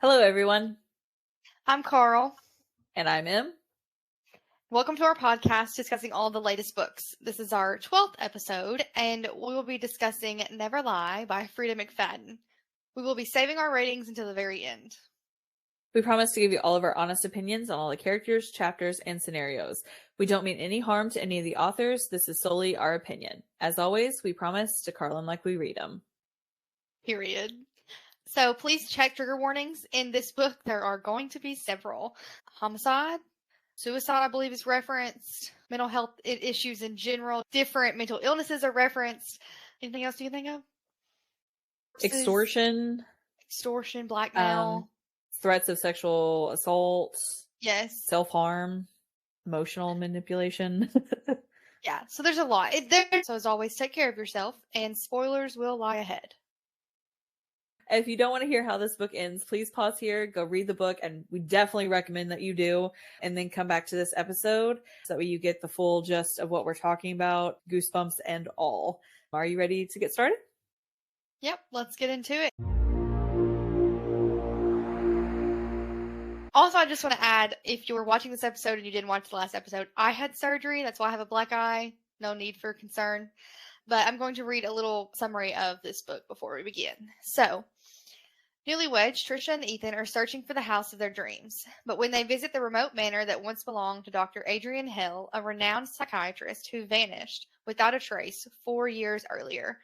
Hello, everyone. I'm Karl. And I'm Em. Welcome to our podcast discussing all the latest books. This is our 12th episode, and we will be discussing Never Lie by Frieda McFadden. We will be saving our ratings until the very end. We promise to give you all of our honest opinions on all the characters, chapters, and scenarios. We don't mean any harm to any of the authors. This is solely our opinion. As always, we promise to call them like we read them. Period. So please check trigger warnings. In this book, there are going to be several. Homicide, suicide, I believe, is referenced. Mental health issues in general. Different mental illnesses are referenced. Anything else you can think of? Extortion, blackmail. Threats of sexual assault. Yes. Self-harm, emotional manipulation. Yeah, so there's a lot. So as always, take care of yourself, and spoilers will lie ahead. If you don't want to hear how this book ends, please pause here, go read the book, and we definitely recommend that you do, and then come back to this episode so that way you get the full gist of what we're talking about, goosebumps and all. Are you ready to get started? Yep, let's get into it. Also, I just want to add, if you were watching this episode and you didn't watch the last episode, I had surgery. That's why I have a black eye. No need for concern. But I'm going to read a little summary of this book before we begin. So, newlyweds, Trisha and Ethan are searching for the house of their dreams. But when they visit the remote manor that once belonged to Dr. Adrian Hill, a renowned psychiatrist who vanished without a trace 4 years earlier,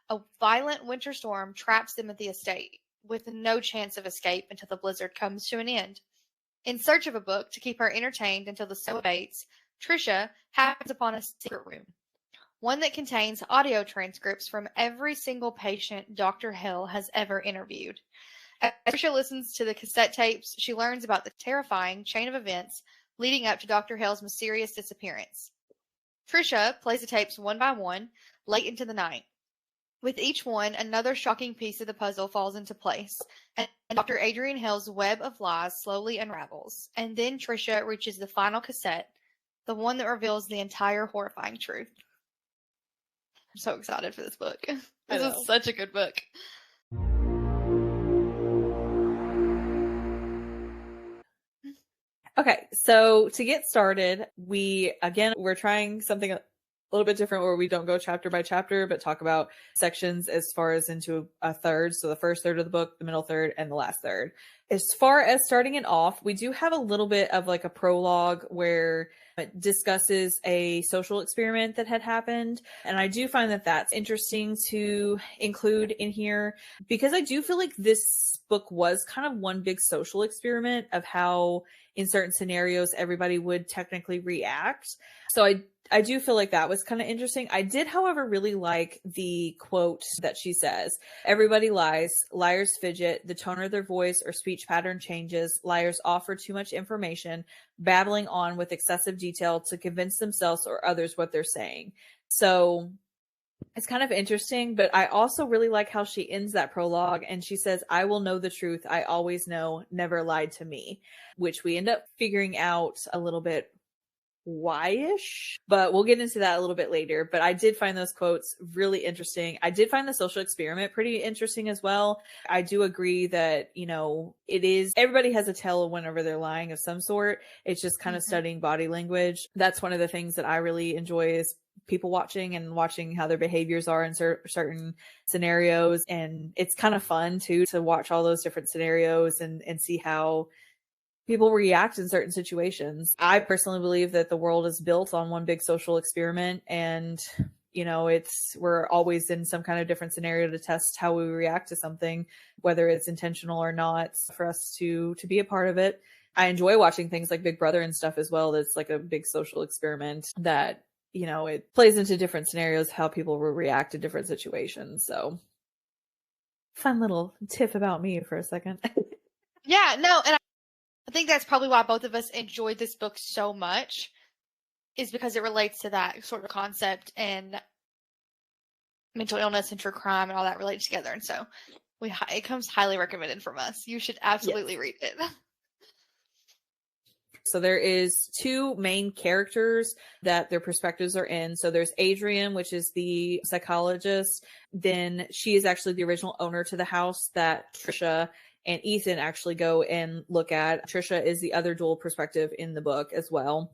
a violent winter storm traps them at the estate, with no chance of escape until the blizzard comes to an end. In search of a book to keep her entertained until the snow abates, Trisha happens upon a secret room, one that contains audio transcripts from every single patient Dr. Hill has ever interviewed. As Trisha listens to the cassette tapes, she learns about the terrifying chain of events leading up to Dr. Hill's mysterious disappearance. Trisha plays the tapes one by one, late into the night. With each one, another shocking piece of the puzzle falls into place, and Dr. Adrian Hill's web of lies slowly unravels. And then Trisha reaches the final cassette, the one that reveals the entire horrifying truth. I'm so excited for this book. This is such a good book. Okay, so to get started, we're trying something a little bit different where we don't go chapter by chapter, but talk about sections as far as into a third. So the first third of the book, the middle third, and the last third. As far as starting it off, we do have a little bit of like a prologue where it discusses a social experiment that had happened. And I do find that that's interesting to include in here because I do feel like this book was kind of one big social experiment of how in certain scenarios everybody would technically react. So I do feel like that was kind of interesting. I did, however, really like the quote that she says. Everybody lies. Liars fidget. The tone of their voice or speech pattern changes. Liars offer too much information, babbling on with excessive detail to convince themselves or others what they're saying. So it's kind of interesting, but I also really like how she ends that prologue and she says, I will know the truth. I always know, never lied to me, which we end up figuring out a little bit why-ish, but we'll get into that a little bit later. But I did find those quotes really interesting. I did find the social experiment pretty interesting as well. I do agree that, it is, everybody has a tell whenever they're lying of some sort. It's just kind of studying body language. That's one of the things that I really enjoy is people watching how their behaviors are in certain scenarios. And it's kind of fun too, to watch all those different scenarios and see how people react in certain situations. I personally believe that the world is built on one big social experiment, and we're always in some kind of different scenario to test how we react to something, whether it's intentional or not, for us to be a part of it. I enjoy watching things like Big Brother and stuff as well. That's like a big social experiment that, it plays into different scenarios, how people will react to different situations. So fun little tiff about me for a second. Yeah, no, and I think that's probably why both of us enjoyed this book so much, is because it relates to that sort of concept, and mental illness and true crime and all that related together. And so it comes highly recommended from us. You should absolutely read it. So there is two main characters that their perspectives are in. So there's Adrian, which is the psychologist. Then she is actually the original owner to the house that Trisha and Ethan actually go and look at. Trisha is the other dual perspective in the book as well.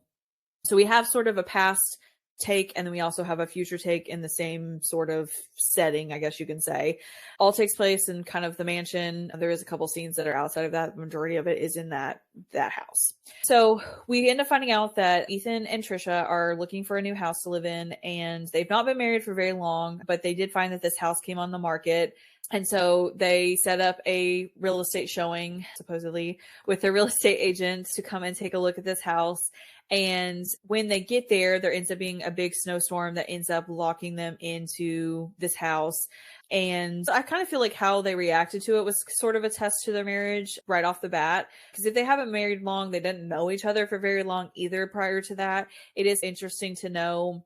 So we have sort of a past take, and then we also have a future take in the same sort of setting, I guess you can say. All takes place in kind of the mansion. There is a couple scenes that are outside of that. The majority of it is in that house. So we end up finding out that Ethan and Trisha are looking for a new house to live in, and they've not been married for very long, but they did find that this house came on the market. And so they set up a real estate showing, supposedly, with their real estate agent to come and take a look at this house. And when they get there, there ends up being a big snowstorm that ends up locking them into this house. And I kind of feel like how they reacted to it was sort of a test to their marriage right off the bat. Because if they haven't married long, they didn't know each other for very long either prior to that. It is interesting to know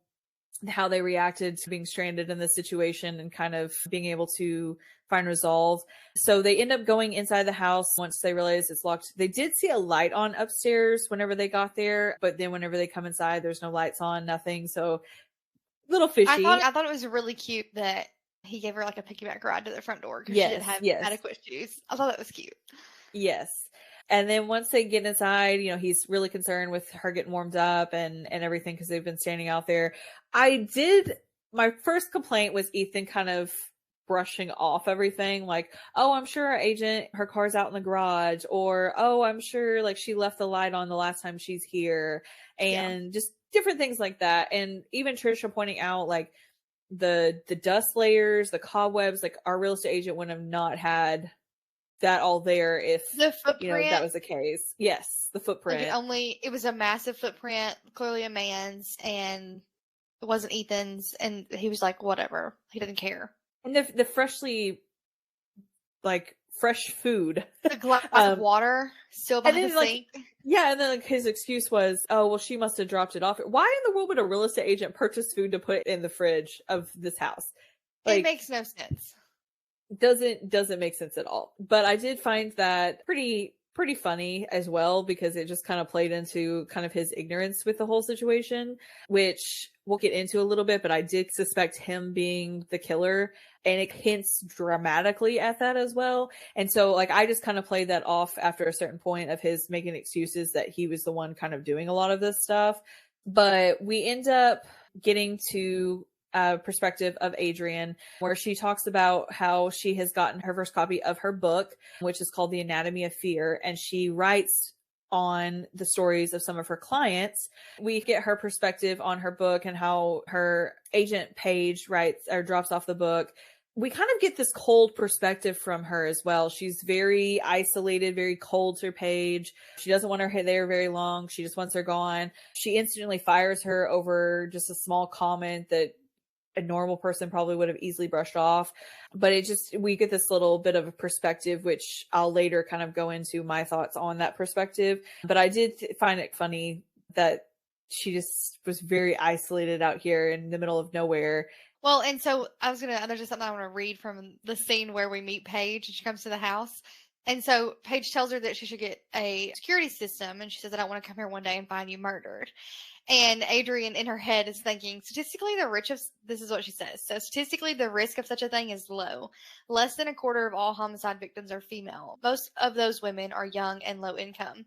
how they reacted to being stranded in this situation and kind of being able to find resolve. So they end up going inside the house once they realize it's locked. They did see a light on upstairs whenever they got there, but then whenever they come inside, there's no lights on, nothing. So little fishy. I thought it was really cute that he gave her like a piggyback ride to the front door because she didn't have adequate shoes. I thought that was cute. Yes. And then once they get inside, you know, he's really concerned with her getting warmed up and everything because they've been standing out there. My first complaint was Ethan kind of brushing off everything like, oh, I'm sure our agent, her car's out in the garage, or, oh, I'm sure like she left the light on the last time she's here, and just different things like that. And even Trisha pointing out like the dust layers, the cobwebs, like our real estate agent would have not had that all there if the footprint, you know, that was the case. Yes, the footprint. Like it was a massive footprint, clearly a man's, and it wasn't Ethan's, and he was like, whatever, he didn't care. And the freshly, like, fresh food. The glass of water still behind the sink. Yeah, and then like his excuse was, oh, well, she must have dropped it off. Why in the world would a real estate agent purchase food to put in the fridge of this house? Like, it makes no sense. Doesn't make sense at all. But I did find that pretty funny as well, because it just kind of played into kind of his ignorance with the whole situation, which we'll get into a little bit, but I did suspect him being the killer, and it hints dramatically at that as well. And so like I just kind of played that off after a certain point of his making excuses that he was the one kind of doing a lot of this stuff. But we end up getting to perspective of Adrian, where she talks about how she has gotten her first copy of her book, which is called The Anatomy of Fear, and she writes on the stories of some of her clients. We get her perspective on her book and how her agent Paige writes or drops off the book. We kind of get this cold perspective from her as well. She's very isolated, very cold to Paige. She doesn't want her there very long. She just wants her gone. She instantly fires her over just a small comment that a normal person probably would have easily brushed off. But we get this little bit of a perspective, which I'll later kind of go into my thoughts on that perspective. But I did find it funny that she just was very isolated out here in the middle of nowhere. Well, and so there's just something I want to read from the scene where we meet Paige and she comes to the house. And so Paige tells her that she should get a security system. And she says, I don't want to come here one day and find you murdered. And Adrian in her head is thinking, statistically, this is what she says. So statistically, the risk of such a thing is low. Less than a quarter of all homicide victims are female. Most of those women are young and low income.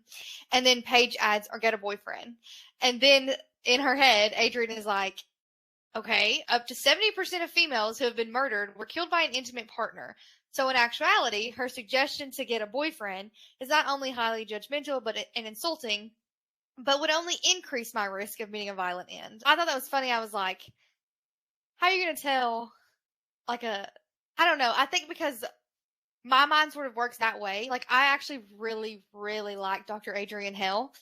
And then Paige adds, or get a boyfriend. And then in her head, Adrian is like, okay, up to 70% of females who have been murdered were killed by an intimate partner. So in actuality, her suggestion to get a boyfriend is not only highly judgmental and insulting, but would only increase my risk of meeting a violent end. I thought that was funny. I was like, how are you going to tell, I don't know. I think because my mind sort of works that way. Like, I actually really, really like Dr. Adrienne Hell,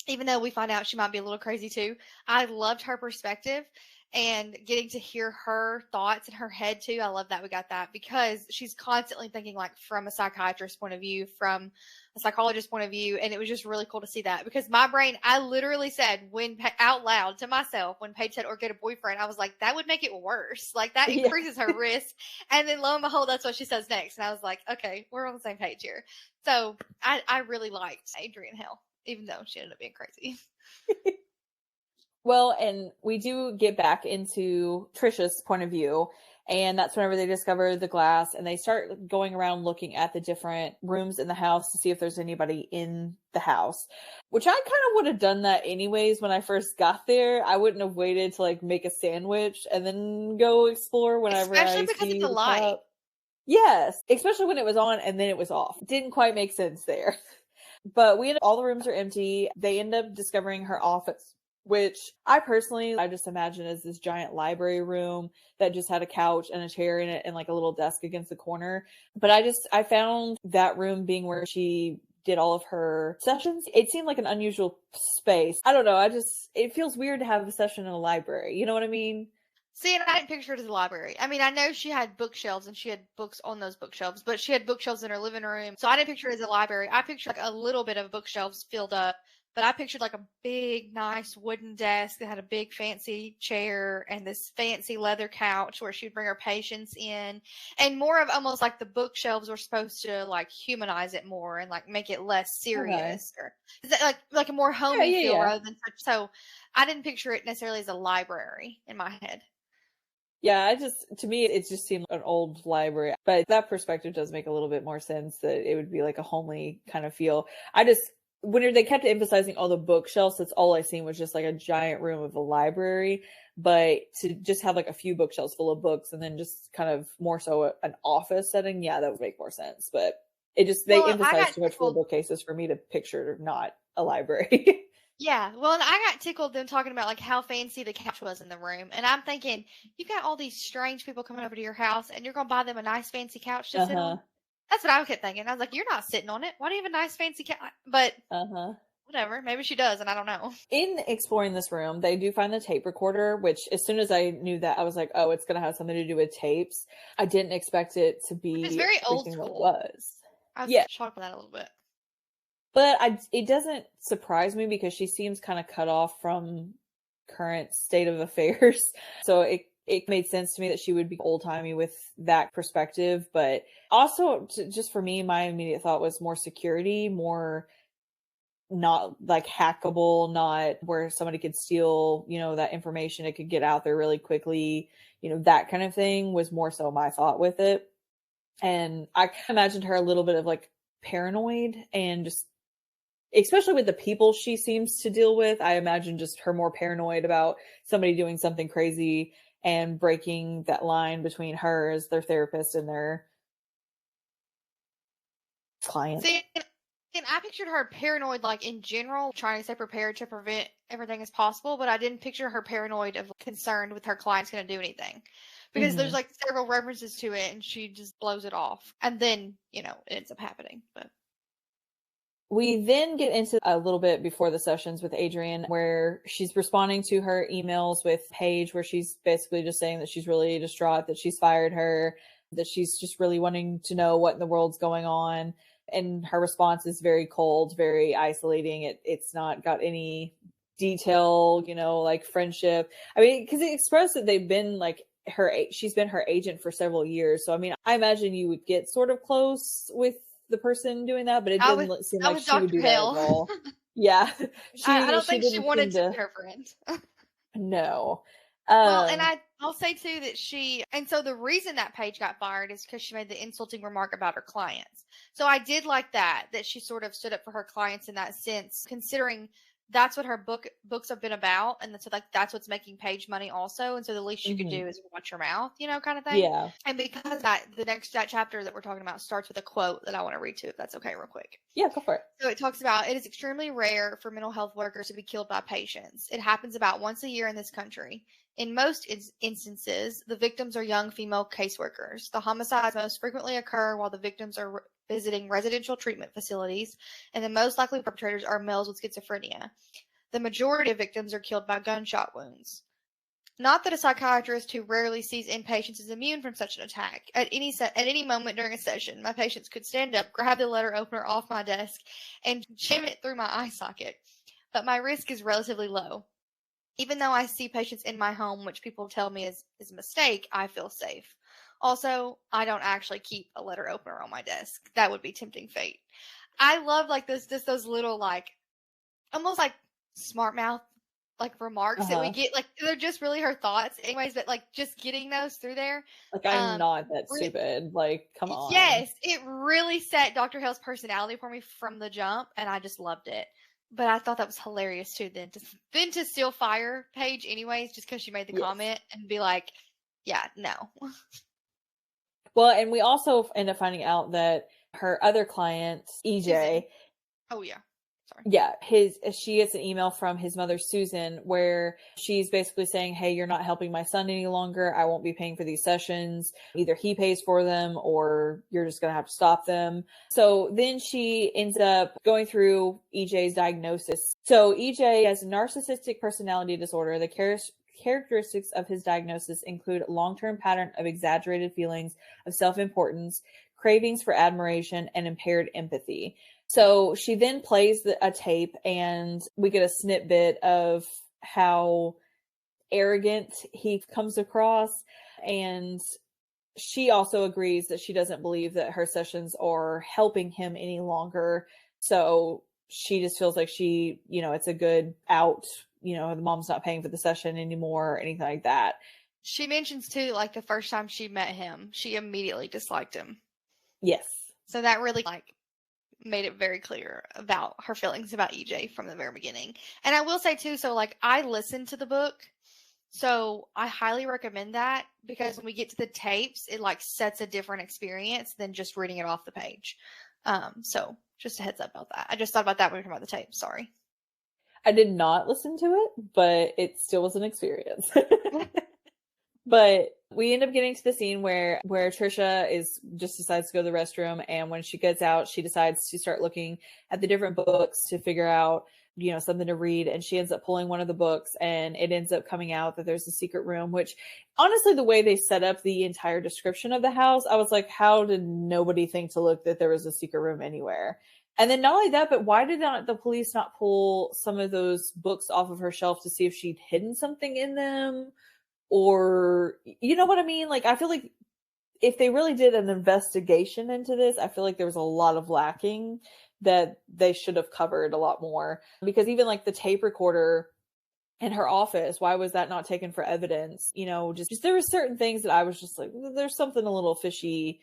even though we find out she might be a little crazy too. I loved her perspective and getting to hear her thoughts in her head too. I love that we got that, because she's constantly thinking like from a psychiatrist's point of view, from a psychologist's point of view. And it was just really cool to see that, because my brain, I literally said out loud to myself when Paige said, or get a boyfriend, I was like, that would make it worse. Like that increases her risk. And then lo and behold, that's what she says next. And I was like, okay, we're on the same page here. So I really liked Adrienne Hell. even though she ended up being crazy. Well, and we do get back into Trisha's point of view, and that's whenever they discover the glass and they start going around looking at the different rooms in the house to see if there's anybody in the house, which I kind of would have done that anyways when I first got there. I wouldn't have waited to like make a sandwich and then go explore whenever Especially I because see it's a the light. cup. Yes, especially when it was on and then it was off. Didn't quite make sense there. But all the rooms are empty. They end up discovering her office, which I just imagine as this giant library room that just had a couch and a chair in it and like a little desk against the corner. But I found that room being where she did all of her sessions. It seemed like an unusual space. I don't know. It feels weird to have a session in a library. You know what I mean? See, and I didn't picture it as a library. I mean, I know she had bookshelves and she had books on those bookshelves, but she had bookshelves in her living room. So I didn't picture it as a library. I pictured like a little bit of bookshelves filled up, but I pictured like a big, nice wooden desk that had a big fancy chair and this fancy leather couch where she would bring her patients in, and more of almost like the bookshelves were supposed to like humanize it more and like make it less serious, or is that like a more homey feel rather than such. So I didn't picture it necessarily as a library in my head. Yeah, to me, it just seemed like an old library. But that perspective does make a little bit more sense that it would be like a homely kind of feel. When they kept emphasizing all the bookshelves, that's all I seen was just like a giant room of a library. But to just have like a few bookshelves full of books and then just kind of more so an office setting, yeah, that would make more sense. But they emphasized too much for the bookcases for me to picture not a library. Yeah, well, and I got tickled them talking about like how fancy the couch was in the room, and I'm thinking, you've got all these strange people coming over to your house, and you're gonna buy them a nice fancy couch to sit on. That's what I kept thinking. I was like, you're not sitting on it. Why do you have a nice fancy couch? But whatever, maybe she does, and I don't know. In exploring this room, they do find the tape recorder, which as soon as I knew that, I was like, oh, it's gonna have something to do with tapes. I didn't expect it to be It's very old school. It was. I was shocked by that a little bit. But it doesn't surprise me because she seems kind of cut off from current state of affairs. So it made sense to me that she would be old-timey with that perspective. But also, just for me, my immediate thought was more security, more not like hackable, not where somebody could steal, that information. It could get out there really quickly. That kind of thing was more so my thought with it. And I imagined her a little bit of like paranoid and just, especially with the people she seems to deal with, I imagine just her more paranoid about somebody doing something crazy and breaking that line between her as their therapist and their client. See, and I pictured her paranoid, like in general, trying to stay prepared to prevent everything as possible, but I didn't picture her paranoid of concerned with her client's going to do anything. Because there's like several references to it and she just blows it off. And then, it ends up happening. But we then get into a little bit before the sessions with Adrian where she's responding to her emails with Paige, where she's basically just saying that she's really distraught, that she's fired her, that she's just really wanting to know what in the world's going on. And her response is very cold, very isolating. It's not got any detail, like friendship. I mean, because it expressed that they've been like she's been her agent for several years. So, I mean, I imagine you would get sort of close with the person doing that, but it didn't seem like she would do that at all. Yeah. I don't think she wanted to be her friend. No. Well, and I'll say too that so the reason that Paige got fired is because she made the insulting remark about her clients. So I did like that she sort of stood up for her clients in that sense, considering that's what her books have been about, and so like that's what's making Paige money also. And so the least you could do is watch your mouth, kind of thing. Yeah. And because that chapter that we're talking about starts with a quote that I want to read to, if that's okay, real quick. Yeah, go for it. So it talks about, it is extremely rare for mental health workers to be killed by patients. It happens about once a year in this country. In most instances, the victims are young female caseworkers. The homicides most frequently occur while the victims are visiting residential treatment facilities, and the most likely perpetrators are males with schizophrenia. The majority of victims are killed by gunshot wounds. Not that a psychiatrist who rarely sees inpatients is immune from such an attack. At any moment during a session, my patients could stand up, grab the letter opener off my desk, and jam it through my eye socket. But my risk is relatively low. Even though I see patients in my home, which people tell me is a mistake, I feel safe. Also, I don't actually keep a letter opener on my desk. That would be tempting fate. I love like those little like almost like smart mouth like remarks that we get. Like they're just really her thoughts, anyways. But like just getting those through there. Like, I'm not that stupid. Like, come on. Yes, it really set Dr. Hale's personality for me from the jump, and I just loved it. But I thought that was hilarious too. Then to still fire Paige anyways, just because she made the comment and be like, yeah, no. Well, and we also end up finding out that her other client, EJ. Oh yeah. Sorry. Yeah, she gets an email from his mother, Susan, where she's basically saying, hey, you're not helping my son any longer. I won't be paying for these sessions. Either he pays for them or you're just going to have to stop them. So then she ends up going through EJ's diagnosis. So EJ has a narcissistic personality disorder. The characteristics of his diagnosis include a long-term pattern of exaggerated feelings of self-importance, cravings for admiration, and impaired empathy. So she then plays a tape, and we get a snippet of how arrogant he comes across. And she also agrees that she doesn't believe that her sessions are helping him any longer. So she just feels like she, it's a good out. The mom's not paying for the session anymore or anything like that. She mentions too, like the first time she met him, she immediately disliked him. Yes. So that really made it very clear about her feelings about EJ from the very beginning. And I will say too, so I listened to the book, so I highly recommend that, because when we get to the tapes, it sets a different experience than just reading it off the page. So just a heads up about that. I just thought about that when we were talking about the tape. Sorry. I did not listen to it, but it still was an experience. But we end up getting to the scene where Trisha just decides to go to the restroom. And when she gets out, she decides to start looking at the different books to figure out, something to read. And she ends up pulling one of the books, and it ends up coming out that there's a secret room, which honestly, the way they set up the entire description of the house, I was like, how did nobody think to look that there was a secret room anywhere? And then not only that, but why did the police not pull some of those books off of her shelf to see if she'd hidden something in them? Or, you know what I mean? I feel like if they really did an investigation into this, I feel like there was a lot of lacking that they should have covered a lot more. Because even the tape recorder in her office, why was that not taken for evidence? Just there were certain things that I was just like, there's something a little fishy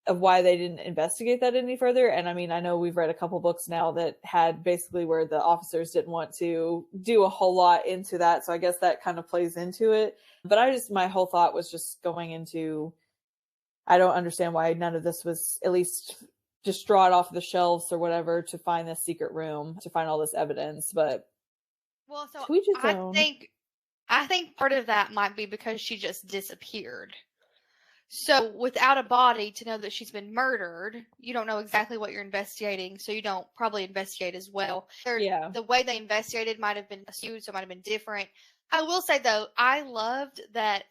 of why they didn't investigate that any further. And I mean, I know we've read a couple books now that had basically where the officers didn't want to do a whole lot into that. So I guess that kind of plays into it. But my whole thought was just going into, I don't understand why none of this was at least just draw it off the shelves or whatever to find this secret room, to find all this evidence. But so I think part of that might be because she just disappeared. So without a body to know that she's been murdered, you don't know exactly what you're investigating, so you don't probably investigate as well. The way they investigated might have been skewed, so it might have been different. I will say, though, I loved that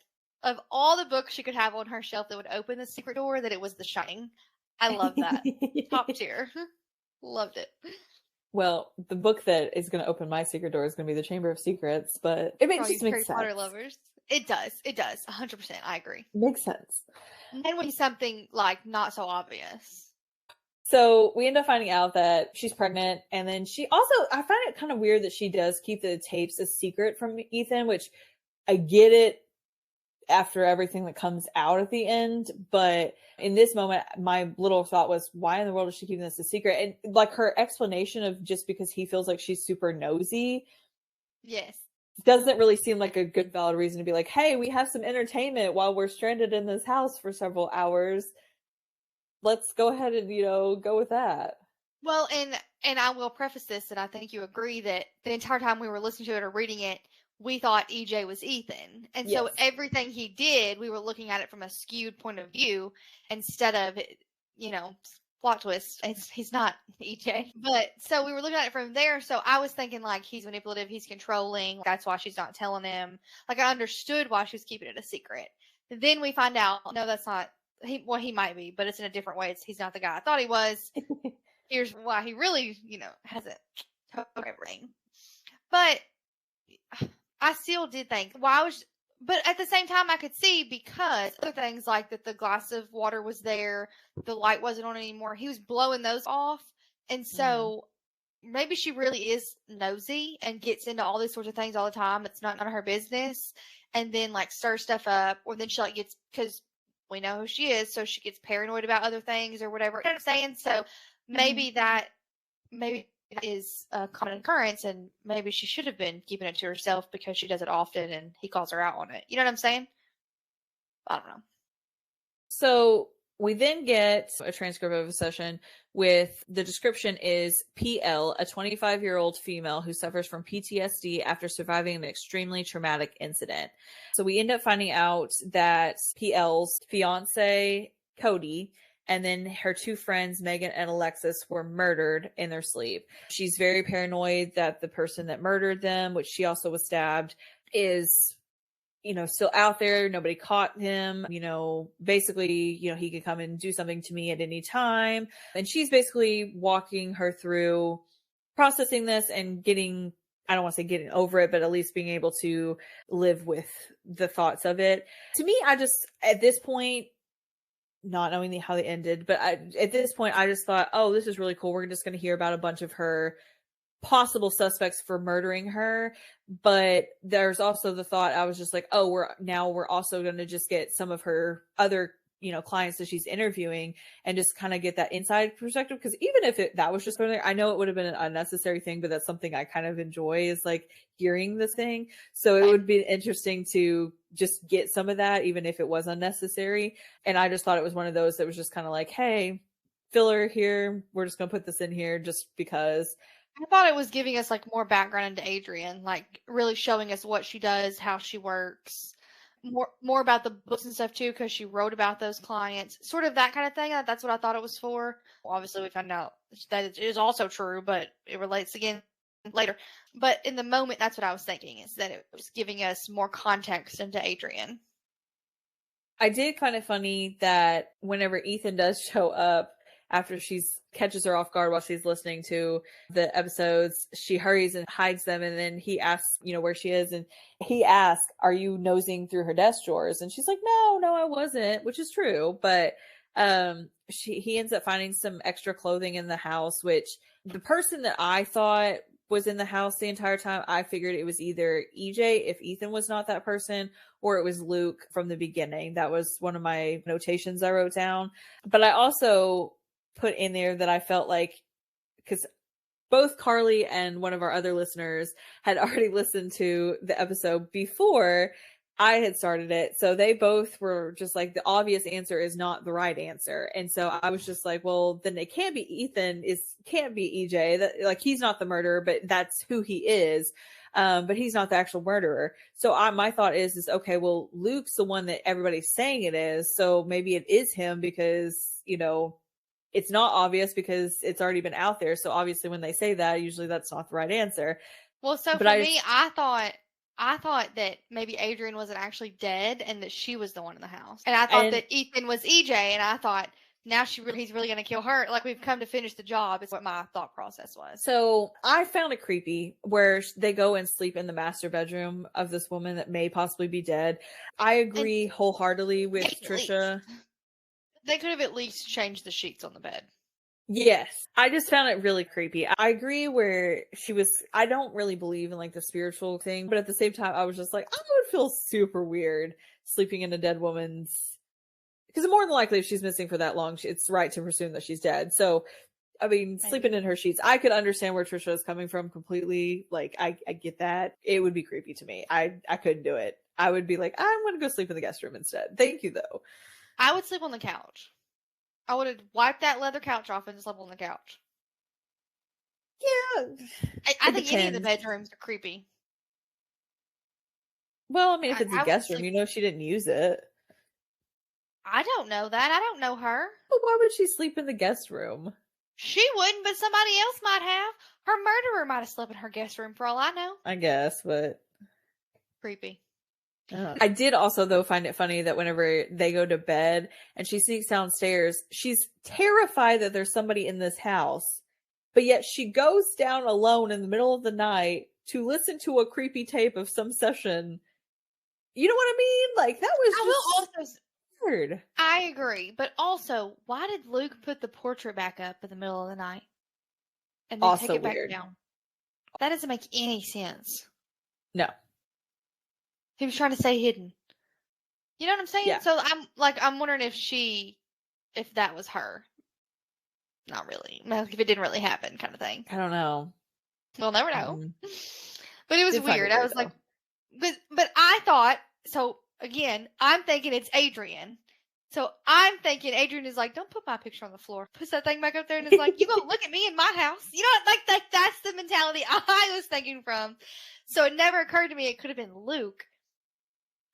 of all the books she could have on her shelf that would open the secret door, that it was The Shining. I love that. Top tier. Loved it. Well, the book that is going to open my secret door is going to be The Chamber of Secrets, but it makes sense. Harry Potter lovers. It does. 100%. I agree. Makes sense. And then when something not so obvious. So we end up finding out that she's pregnant, and then she also, I find it kind of weird that she does keep the tapes a secret from Ethan, which I get it after everything that comes out at the end. But in this moment, my little thought was, why in the world is she keeping this a secret? And her explanation of just because he feels like she's super nosy. Yes. Doesn't really seem like a good valid reason to be like, hey, we have some entertainment while we're stranded in this house for several hours. Let's go ahead and, go with that. Well, and I will preface this, and I think you agree that the entire time we were listening to it or reading it, we thought EJ was Ethan. And so everything he did, we were looking at it from a skewed point of view instead of, plot twist. He's not EJ. But so we were looking at it from there. So I was thinking he's manipulative, he's controlling. That's why she's not telling him. I understood why she was keeping it a secret. Then we find out, no, that's not. He might be, but it's in a different way. He's not the guy I thought he was. Here's why he really, hasn't told everything. But I still did think, but at the same time, I could see, because other things like that the glass of water was there, the light wasn't on anymore. He was blowing those off. And so maybe she really is nosy and gets into all these sorts of things all the time. It's not none of her business, and then like stirs stuff up, or then she like gets, because we know who she is, so she gets paranoid about other things or whatever. You know what I'm saying? So maybe that maybe that is a common occurrence, and maybe she should have been keeping it to herself because she does it often, and he calls her out on it. You know what I'm saying? I don't know. So we then get a transcript of a session with the description is PL, a 25-year-old female who suffers from PTSD after surviving an extremely traumatic incident. So we end up finding out that PL's fiance, Cody, and then her two friends, Megan and Alexis, were murdered in their sleep. She's very paranoid that the person that murdered them, which she also was stabbed, is still out there. Nobody caught him. Basically, he could come and do something to me at any time. And she's basically walking her through processing this and I don't want to say getting over it, but at least being able to live with the thoughts of it. To me, I just, at this point, not knowing how they ended, but at this point, I just thought, oh, this is really cool. We're just going to hear about a bunch of her possible suspects for murdering her. But there's also the thought, I was just like, oh, we're also going to just get some of her other clients that she's interviewing and just kind of get that inside perspective. Because even if that was just there, I know it would have been an unnecessary thing, but that's something I kind of enjoy, is like hearing this thing. So it would be interesting to just get some of that, even if it was unnecessary. And I just thought it was one of those that was just kind of like, hey, filler here, we're just going to put this in here just because. I thought it was giving us like more background into Adrian, like really showing us what she does, how she works, more about the books and stuff too, because she wrote about those clients, sort of that kind of thing. That's what I thought it was for. Well, obviously, we found out that it is also true, but it relates again later. But in the moment, that's what I was thinking, is that it was giving us more context into Adrian. I did find it funny that whenever Ethan does show up, after catches her off guard while she's listening to the episodes, she hurries and hides them, and then he asks, where she is, and he asks, are you nosing through her desk drawers? And she's like, no, I wasn't, which is true, but he ends up finding some extra clothing in the house, which the person that I thought was in the house the entire time, I figured it was either EJ if Ethan was not that person, or it was Luke from the beginning. That was one of my notations I wrote down. But I also put in there that I felt like, because both Carly and one of our other listeners had already listened to the episode before I had started it. So they both were just like, the obvious answer is not the right answer. And so I was just like, well, then it can't be Ethan, can't be EJ. That, like, he's not the murderer, but that's who he is. But he's not the actual murderer. So my thought is okay, well, Luke's the one that everybody's saying it is. So maybe it is him because, it's not obvious because it's already been out there. So obviously when they say that, usually that's not the right answer. Well, so but me, I thought that maybe Adrian wasn't actually dead and that she was the one in the house. And I thought that Ethan was EJ, and I thought now he's really going to kill her. Like, we've come to finish the job is what my thought process was. So I found it creepy where they go and sleep in the master bedroom of this woman that may possibly be dead. I agree wholeheartedly with Trisha. They could have at least changed the sheets on the bed. Yes. I just found it really creepy. I agree where I don't really believe in like the spiritual thing, but at the same time, I was just like, I would feel super weird sleeping in a dead woman's, because more than likely if she's missing for that long, it's right to presume that she's dead. So, I mean, sleeping in her sheets, I could understand where Trisha is coming from completely. Like, I get that. It would be creepy to me. I couldn't do it. I would be like, I'm going to go sleep in the guest room instead. Thank you, though. I would sleep on the couch. I would have wiped that leather couch off and slept on the couch. Yeah. I think any of the bedrooms are creepy. Well, I mean, if it's a guest room, she didn't use it. I don't know that. I don't know her. But why would she sleep in the guest room? She wouldn't, but somebody else might have. Her murderer might have slept in her guest room for all I know. I guess, but creepy. I did also, though, find it funny that whenever they go to bed and she sneaks downstairs, she's terrified that there's somebody in this house, but yet she goes down alone in the middle of the night to listen to a creepy tape of some session. You know what I mean? Like, that was just weird. I agree, but also, why did Luke put the portrait back up in the middle of the night? and then Also take it back weird. down. That doesn't make any sense. No. He was trying to stay hidden. You know what I'm saying? Yeah. So I'm wondering if that was her. Not really. Like, if it didn't really happen, kind of thing. I don't know. We'll never know. Mm-hmm. But it was Did find weird. it I weird was like, though. but I thought, so again, I'm thinking it's Adrian. So I'm thinking Adrian is like, don't put my picture on the floor. Puts that thing back up there and is like, you gonna look at me in my house? You know, like that's the mentality I was thinking from. So it never occurred to me it could have been Luke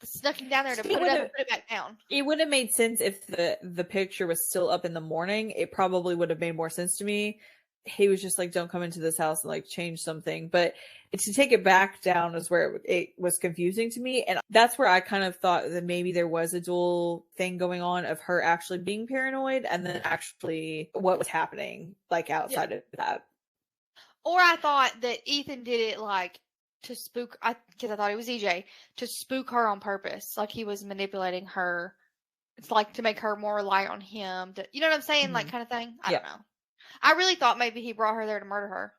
snuck him down there to put it up and put it back down. It would have made sense if the picture was still up in the morning. It probably would have made more sense to me. He was just like, don't come into this house and like change something. But to take it back down is where it was confusing to me. And that's where I kind of thought that maybe there was a dual thing going on of her actually being paranoid and then actually what was happening like outside of that. Or I thought that Ethan did it like to spook, because I thought it was EJ, to spook her on purpose. Like he was manipulating her. It's like to make her more rely on him. You know what I'm saying? Mm-hmm. Like kind of thing. I don't know. I really thought maybe he brought her there to murder her.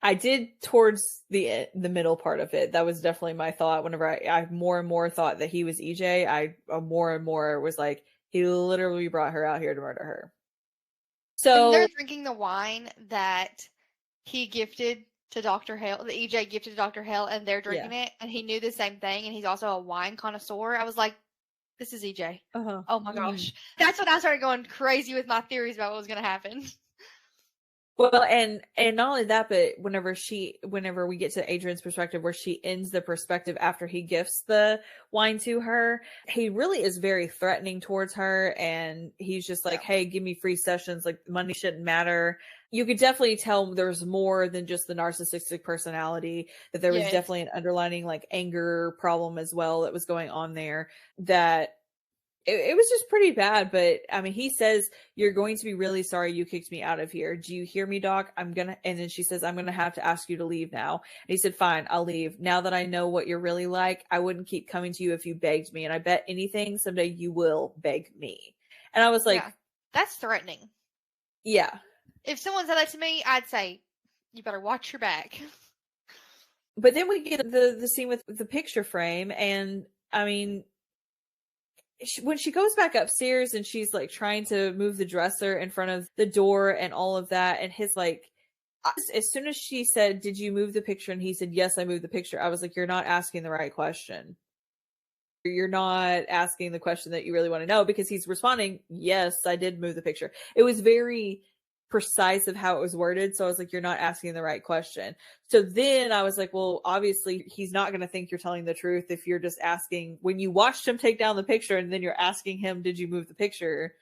I did towards the middle part of it. That was definitely my thought. Whenever I more and more thought that he was EJ, I more and more was like, he literally brought her out here to murder her. So and they're drinking the wine that he gifted to Dr. Hale, the EJ gifted to Dr. Hale, and they're drinking it, and he knew the same thing, and he's also a wine connoisseur. I was like, this is EJ. Uh-huh. Oh my gosh. That's when I started going crazy with my theories about what was going to happen. Well, and not only that, but whenever we get to Adrian's perspective, where she ends the perspective after he gifts the wine to her, he really is very threatening towards her. And he's just like, hey, give me free sessions. Like money shouldn't matter. You could definitely tell there's more than just the narcissistic personality, that there was definitely an underlining like anger problem as well that was going on there, that it was just pretty bad. But I mean, he says, you're going to be really sorry you kicked me out of here. Do you hear me, Doc? And then she says, I'm going to have to ask you to leave now. And he said, fine, I'll leave. Now that I know what you're really like, I wouldn't keep coming to you if you begged me. And I bet anything someday you will beg me. And I was like, that's threatening. Yeah. If someone said that to me, I'd say, you better watch your back. But then we get the scene with the picture frame. And I mean, when she goes back upstairs and she's like trying to move the dresser in front of the door and all of that, and his like, as soon as she said, did you move the picture? And he said, yes, I moved the picture. I was like, you're not asking the right question. You're not asking the question that you really want to know, because he's responding, yes, I did move the picture. It was very precise of how it was worded. So I was like, you're not asking the right question. So then I was like, well, obviously he's not going to think you're telling the truth if you're just asking, when you watched him take down the picture and then you're asking him, did you move the picture?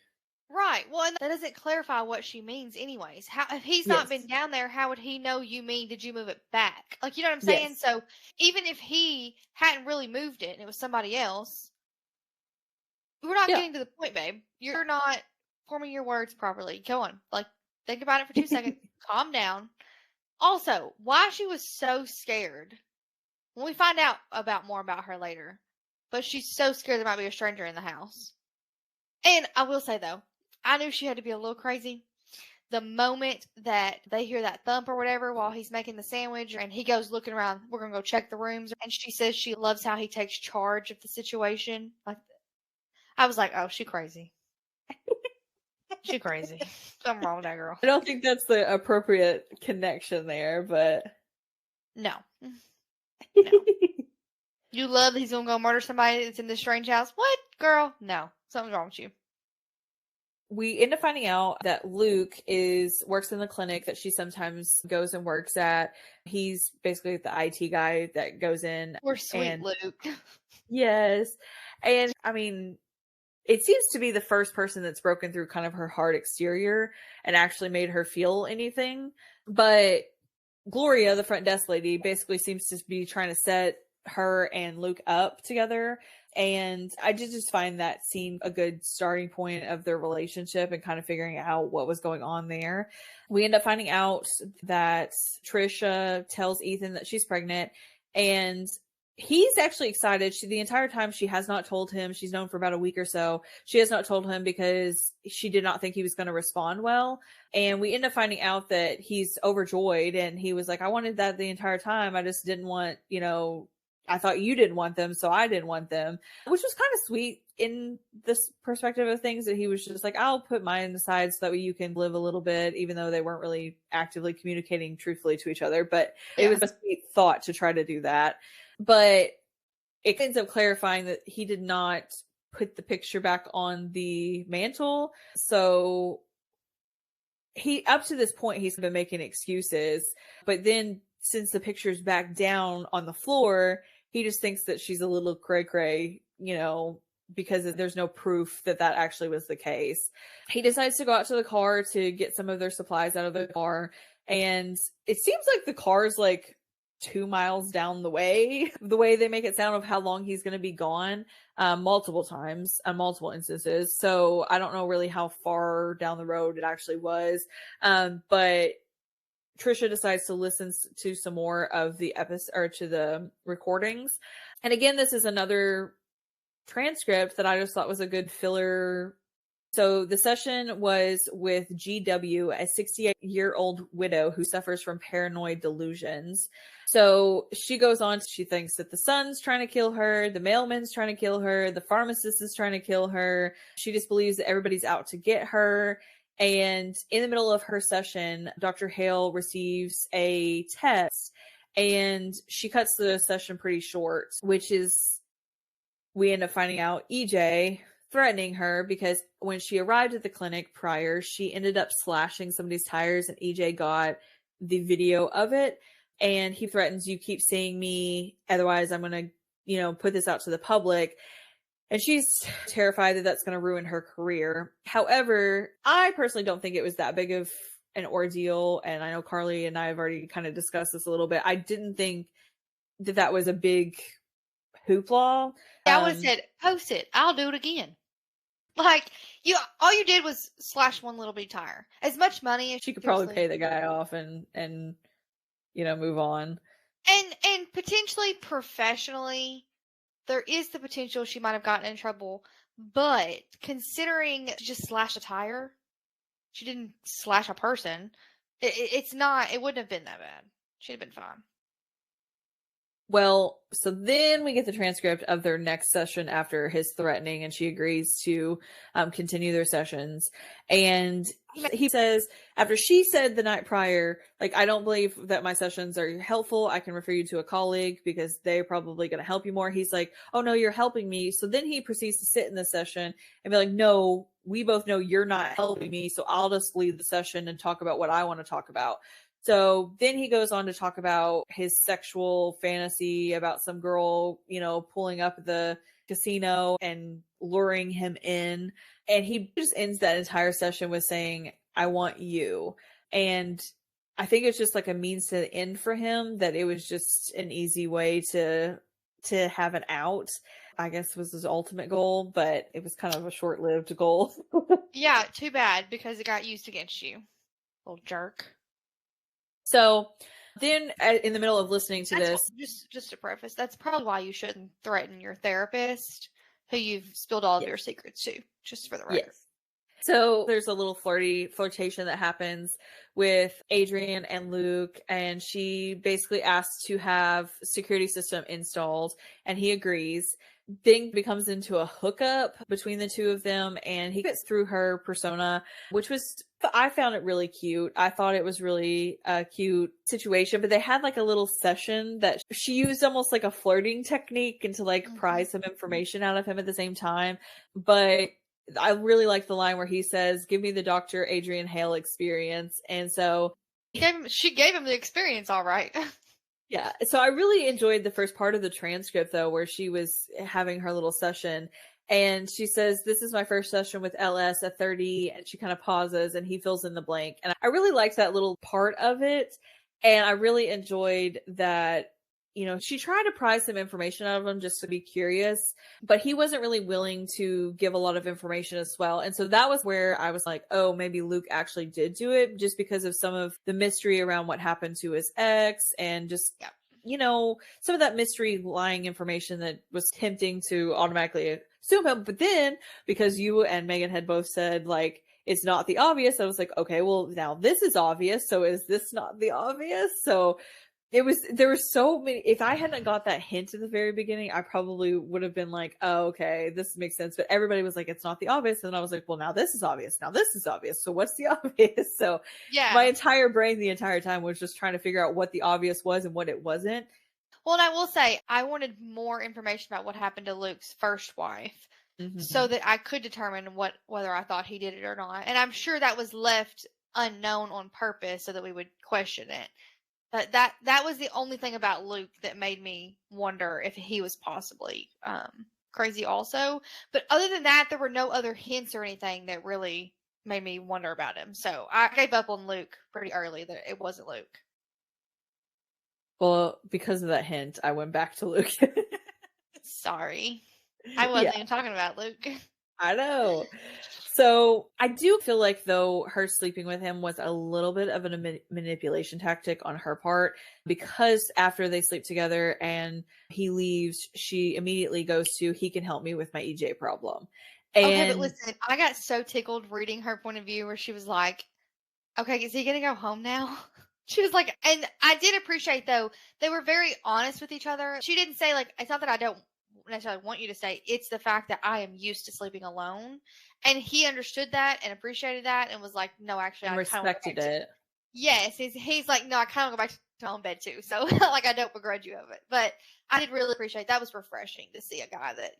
Right. Well, and that doesn't clarify what she means anyways. How, if he's not been down there, how would he know you mean, did you move it back? Like, you know what I'm saying? Yes. So even if he hadn't really moved it and it was somebody else, we're not getting to the point, babe. You're not forming your words properly. Go on. Like, think about it for 2 seconds. Calm down. Also, why she was so scared. When we find out more about her later. But she's so scared there might be a stranger in the house. And I will say, though, I knew she had to be a little crazy. The moment that they hear that thump or whatever while he's making the sandwich and he goes looking around, we're going to go check the rooms. And she says she loves how he takes charge of the situation. Like, I was like, oh, she crazy. She crazy. Something wrong with that girl. I don't think that's the appropriate connection there, but no. You love that he's gonna go murder somebody that's in this strange house? What, girl? No, something's wrong with you. We end up finding out that Luke works in the clinic that she sometimes goes and works at. He's basically the IT guy that goes in. Poor sweet Luke. Yes. And I mean, it seems to be the first person that's broken through kind of her hard exterior and actually made her feel anything. But Gloria, the front desk lady, basically seems to be trying to set her and Luke up together. And I did just find that scene a good starting point of their relationship and kind of figuring out what was going on there. We end up finding out that Trisha tells Ethan that she's pregnant, and he's actually excited. The entire time she has not told him. She's known for about a week or so. She has not told him because she did not think he was going to respond well. And we end up finding out that he's overjoyed, and he was like, I wanted that the entire time. I just didn't want, I thought you didn't want them, so I didn't want them, which was kind of sweet in this perspective of things, that he was just like, I'll put mine aside so that way you can live a little bit, even though they weren't really actively communicating truthfully to each other. But it was a sweet thought to try to do that. But it ends up clarifying that he did not put the picture back on the mantle. So up to this point, he's been making excuses. But then since the picture's back down on the floor, he just thinks that she's a little cray-cray, because there's no proof that actually was the case. He decides to go out to the car to get some of their supplies out of the car. And it seems like the car's like 2 miles down the way they make it sound, of how long he's going to be gone, multiple times on multiple instances. So I don't know really how far down the road it actually was. But Trisha decides to listen to some more of the episode, or to the recordings. And again, this is another transcript that I just thought was a good filler. So the session was with GW, a 68-year-old widow who suffers from paranoid delusions. So she goes on, she thinks that the son's trying to kill her, the mailman's trying to kill her, the pharmacist is trying to kill her. She just believes that everybody's out to get her. And in the middle of her session, Dr. Hale receives a text, and she cuts the session pretty short, which is, we end up finding out EJ threatening her, because when she arrived at the clinic prior, she ended up slashing somebody's tires, and EJ got the video of it. And he threatens, you keep seeing me, otherwise I'm going to, put this out to the public. And she's terrified that that's going to ruin her career. However, I personally don't think it was that big of an ordeal. And I know Carly and I have already kind of discussed this a little bit. I didn't think that was a big hoopla. I would have said, post it. I'll do it again. Like, all you did was slash one little bitty tire. As much money as she could probably pay the guy off and move on. And potentially professionally, there is the potential she might have gotten in trouble. But considering she just slashed a tire, she didn't slash a person. It wouldn't have been that bad. She'd have been fine. Well, so then we get the transcript of their next session after his threatening, and she agrees to continue their sessions. And he says, after she said the night prior, like, I don't believe that my sessions are helpful. I can refer you to a colleague because they're probably going to help you more. He's like, oh no, you're helping me. So then he proceeds to sit in the session and be like, no, we both know you're not helping me. So I'll just leave the session and talk about what I want to talk about. So then he goes on to talk about his sexual fantasy about some girl, pulling up at the casino and luring him in. And he just ends that entire session with saying, I want you. And I think it's just like a means to the end for him, that it was just an easy way to have an out, I guess, was his ultimate goal, but it was kind of a short-lived goal. Yeah, too bad, because it got used against you. Little jerk. So then in the middle of listening to this, just to preface, that's probably why you shouldn't threaten your therapist who you've spilled all of your secrets to, just for the record. Yes. So there's a little flirtation that happens with Adrian and Luke, and she basically asks to have security system installed, and he agrees. Thing becomes into a hookup between the two of them, and he gets through her persona, which was, I found it really cute. I thought it was really a cute situation, but they had like a little session that she used almost like a flirting technique and to like pry some information out of him at the same time. But I really like the line where he says, give me the Dr. Adrian Hale experience. And so she gave him the experience, all right. Yeah. So I really enjoyed the first part of the transcript, though, where she was having her little session. And she says, this is my first session with LS at 30. And she kind of pauses and he fills in the blank. And I really liked that little part of it. And I really enjoyed that, she tried to pry some information out of him just to be curious, but he wasn't really willing to give a lot of information as well. And so that was where I was like, oh, maybe Luke actually did do it, just because of some of the mystery around what happened to his ex and just some of that mystery lying information that was tempting to automatically assume him. But then, because you and Megan had both said, like, it's not the obvious, I was like, okay, well, now this is obvious. So is this not the obvious? So there were so many. If I hadn't got that hint at the very beginning, I probably would have been like, oh, okay, this makes sense. But everybody was like, it's not the obvious. And I was like, well, now this is obvious. Now this is obvious. So what's the obvious? So my entire brain the entire time was just trying to figure out what the obvious was and what it wasn't. Well, and I will say, I wanted more information about what happened to Luke's first wife, so that I could determine whether I thought he did it or not. And I'm sure that was left unknown on purpose so that we would question it. But that was the only thing about Luke that made me wonder if he was possibly crazy also. But other than that, there were no other hints or anything that really made me wonder about him. So I gave up on Luke pretty early that it wasn't Luke. Well, because of that hint, I went back to Luke. Sorry. I wasn't even talking about Luke. I know. So I do feel like, though, her sleeping with him was a little bit of a manipulation tactic on her part, because after they sleep together and he leaves, she immediately goes to, he can help me with my EJ problem. And okay, but listen, I got so tickled reading her point of view where she was like, okay, is he going to go home now? She was like, and I did appreciate, though, they were very honest with each other. She didn't say, like, it's not that I don't necessarily want you to stay, it's the fact that I am used to sleeping alone. And he understood that and appreciated that and was like, no, actually, I respected it. Yes, he's like, no, I kind of go back to my own bed too. So, like, I don't begrudge you of it. But I did really appreciate that. Was refreshing to see a guy that,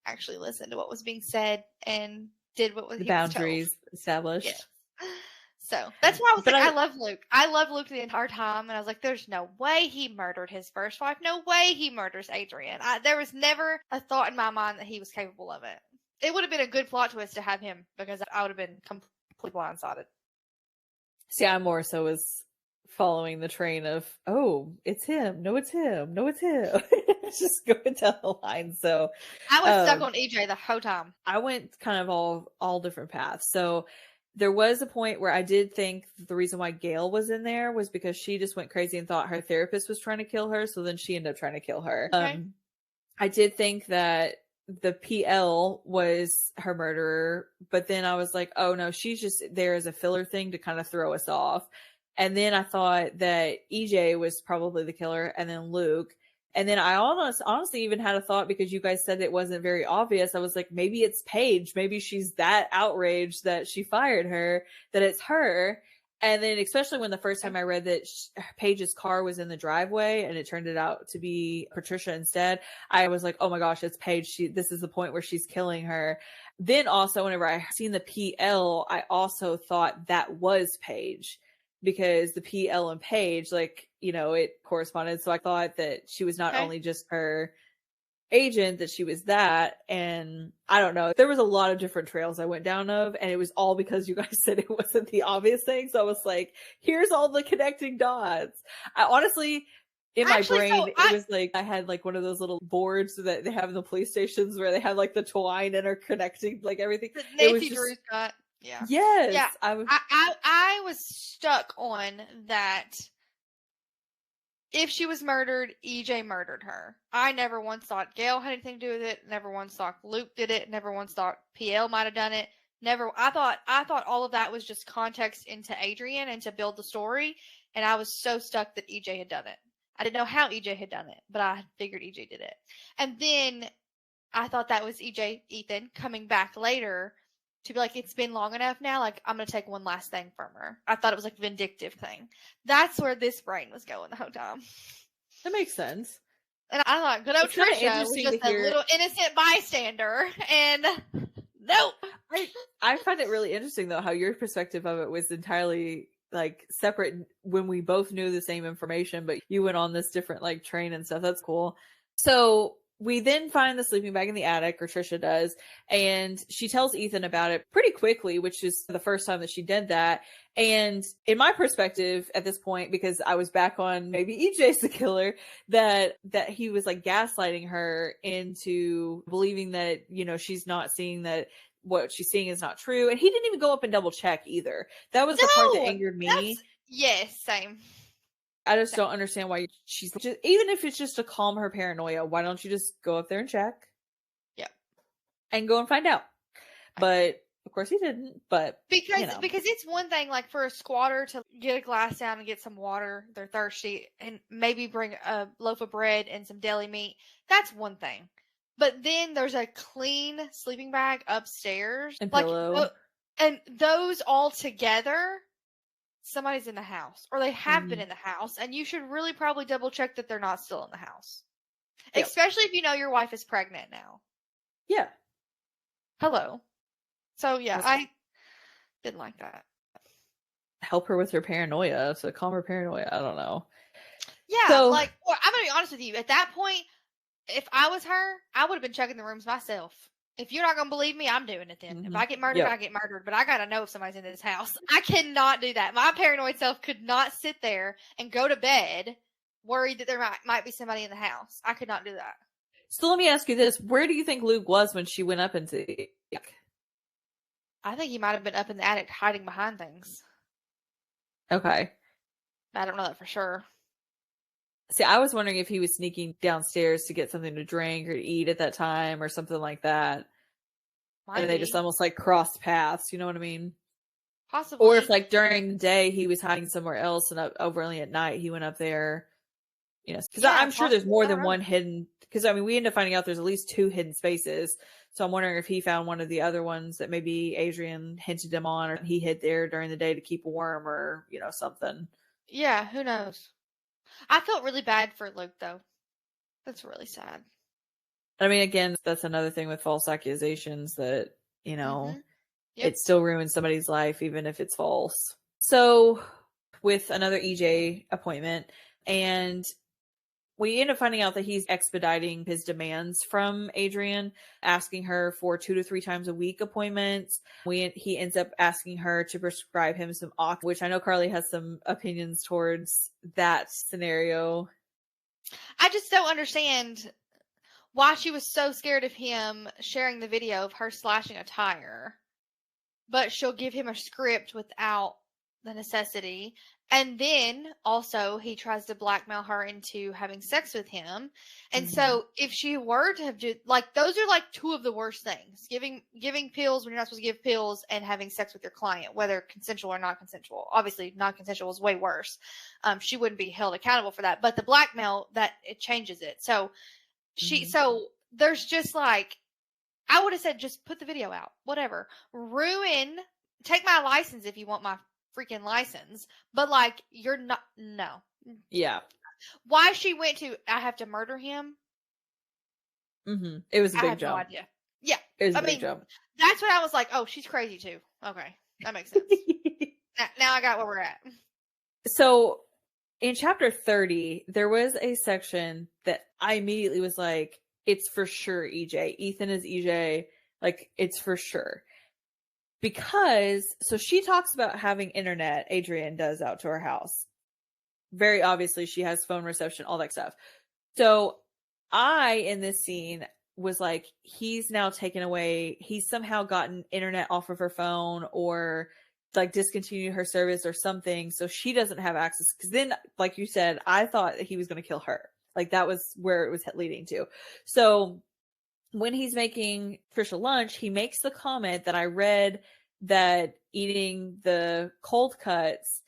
actually listened to what was being said and did what was the boundaries established. Yeah. So that's why I was I love Luke. I love Luke the entire time, and I was like, "There's no way he murdered his first wife. No way he murders Adrian." There was never a thought in my mind that he was capable of it. It would have been a good plot twist to have him, because I would have been completely blindsided. See, I more so was following the train of, oh, it's him. No, it's him. No, it's him. Just going down the line. So I was stuck on EJ the whole time. I went kind of all different paths. So there was a point where I did think the reason why Gail was in there was because she just went crazy and thought her therapist was trying to kill her. So then she ended up trying to kill her. Okay. I did think that the PL was her murderer, but then I was like, oh no, she's just there as a filler thing to kind of throw us off. And then I thought that EJ was probably the killer, and then Luke. And then I honestly even had a thought, because you guys said it wasn't very obvious. I was like, maybe it's Paige. Maybe she's that outraged that she fired her, that it's her. And then especially when the first time I read that Paige's car was in the driveway and it turned it out to be Patricia instead, I was like, oh my gosh, it's Paige. This is the point where she's killing her. Then also whenever I seen the PL, I also thought that was Paige, because the PL and Paige, like, it corresponded. So I thought that she was not only just her agent, that she was that. And I don't know, there was a lot of different trails I went down of, and it was all because you guys said it wasn't the obvious thing. So I was like, here's all the connecting dots. I honestly, in my brain, it was like I had like one of those little boards that they have in the police stations where they have like the twine interconnecting like everything. Nancy Drew's got. Yeah. Yes. Yeah. I was stuck on that. If she was murdered, EJ murdered her. I never once thought Gail had anything to do with it. Never once thought Luke did it. Never once thought PL might have done it. Never. I thought all of that was just context into Adrian and to build the story. And I was so stuck that EJ had done it. I didn't know how EJ had done it, but I figured EJ did it. And then I thought that was Ethan coming back later to be like, it's been long enough now, like, I'm going to take one last thing from her. I thought it was like a vindictive thing. That's where this brain was going the whole time. That makes sense. And I thought, good old Trisha was just a little innocent bystander. And nope. I find it really interesting, though, how your perspective of it was entirely like separate when we both knew the same information, but you went on this different like train and stuff. That's cool. So we then find the sleeping bag in the attic, or Trisha does, and she tells Ethan about it pretty quickly, which is the first time that she did that. And in my perspective at this point, because I was back on maybe EJ's the killer, that he was like gaslighting her into believing that, she's not seeing that what she's seeing is not true. And he didn't even go up and double check either. That was the part that angered me. Yes, same. I just don't understand why she's just, even if it's just to calm her paranoia, why don't you just go up there and check? Yep. And go and find out. But of course he didn't. But because you know. because it's one thing like for a squatter to get a glass down and get some water, they're thirsty, and maybe bring a loaf of bread and some deli meat. That's one thing. But then there's a clean sleeping bag upstairs, And like pillow. and those all together, somebody's in the house, or they have been Mhm. in the house, and you should really probably double check that they're not still in the house. Yep. Especially if you know your wife is pregnant now. Yeah. Hello. So yeah, I didn't like that. Help her with her paranoia, so calm her paranoia. I don't know. Yeah, So, like, well, I'm gonna be honest with you. At that point, if I was her, I would have been checking the rooms myself. If you're not gonna believe me, I'm doing it then. If I get murdered, Yep. I get murdered. But I gotta know if somebody's in this house. I cannot do that. My paranoid self could not sit there and go to bed worried that there might be somebody in the house. I could not do that. So let me ask you this: where do you think Luke was when she went up into the attic? I think he might have been up in the attic hiding behind things. Okay. I don't know that for sure. See, I was wondering if he was sneaking downstairs to get something to drink or to eat at that time or something like that. Might And they be. just almost like crossed paths, you know what I mean? Possibly. Or if like during the day he was hiding somewhere else and over only at night he went up there, you know, because Yeah, I'm sure there's possibly. more I don't than know. one hidden, because I mean, we end up finding out there's at least 2 hidden spaces. So I'm wondering if he found one of the other ones that maybe Adrian hinted him on, or he hid there during the day to keep warm or, you know, something. Yeah, who knows? I felt really bad for Luke though. That's really sad. I mean, again, that's another thing with false accusations that, you know, Yep. it still ruins somebody's life, even if it's false. So with another EJ appointment, and we end up finding out that he's expediting his demands from Adrian, asking her for 2 to 3 times a week appointments. He ends up asking her to prescribe him some ox, which I know Carly has some opinions towards that scenario. I just don't understand why she was so scared of him sharing the video of her slashing a tire, but she'll give him a script without the necessity. And then also he tries to blackmail her into having sex with him. And so if she were to have like, those are like 2 of the worst things: giving pills when you're not supposed to give pills, and having sex with your client, whether consensual or not consensual. Obviously non-consensual is way worse. She wouldn't be held accountable for that, but the blackmail, that it changes it. So so there's just like, I would have said, just put the video out, whatever. Take my license if you want my freaking license, but like, you're not, no. Yeah. Why she went to, I have to murder him? It was a I big have jump. no idea. Yeah. It was a big jump. That's what I was like, oh, she's crazy too. Okay. That makes sense. Now I got where we're at. So in chapter 30, there was a section that I immediately was like, it's for sure EJ. Ethan is EJ. Like, it's for sure. Because, so she talks about having internet, Adrian does, out to her house. Very obviously, she has phone reception, all that stuff. So in this scene, was like, he's now taken away, he's somehow gotten internet off of her phone, or like discontinued her service or something, so she doesn't have access. Because then, like you said, I thought that he was going to kill her. Like, that was where it was leading to. So when he's making Trisha lunch, he makes the comment that I read, that eating the cold cuts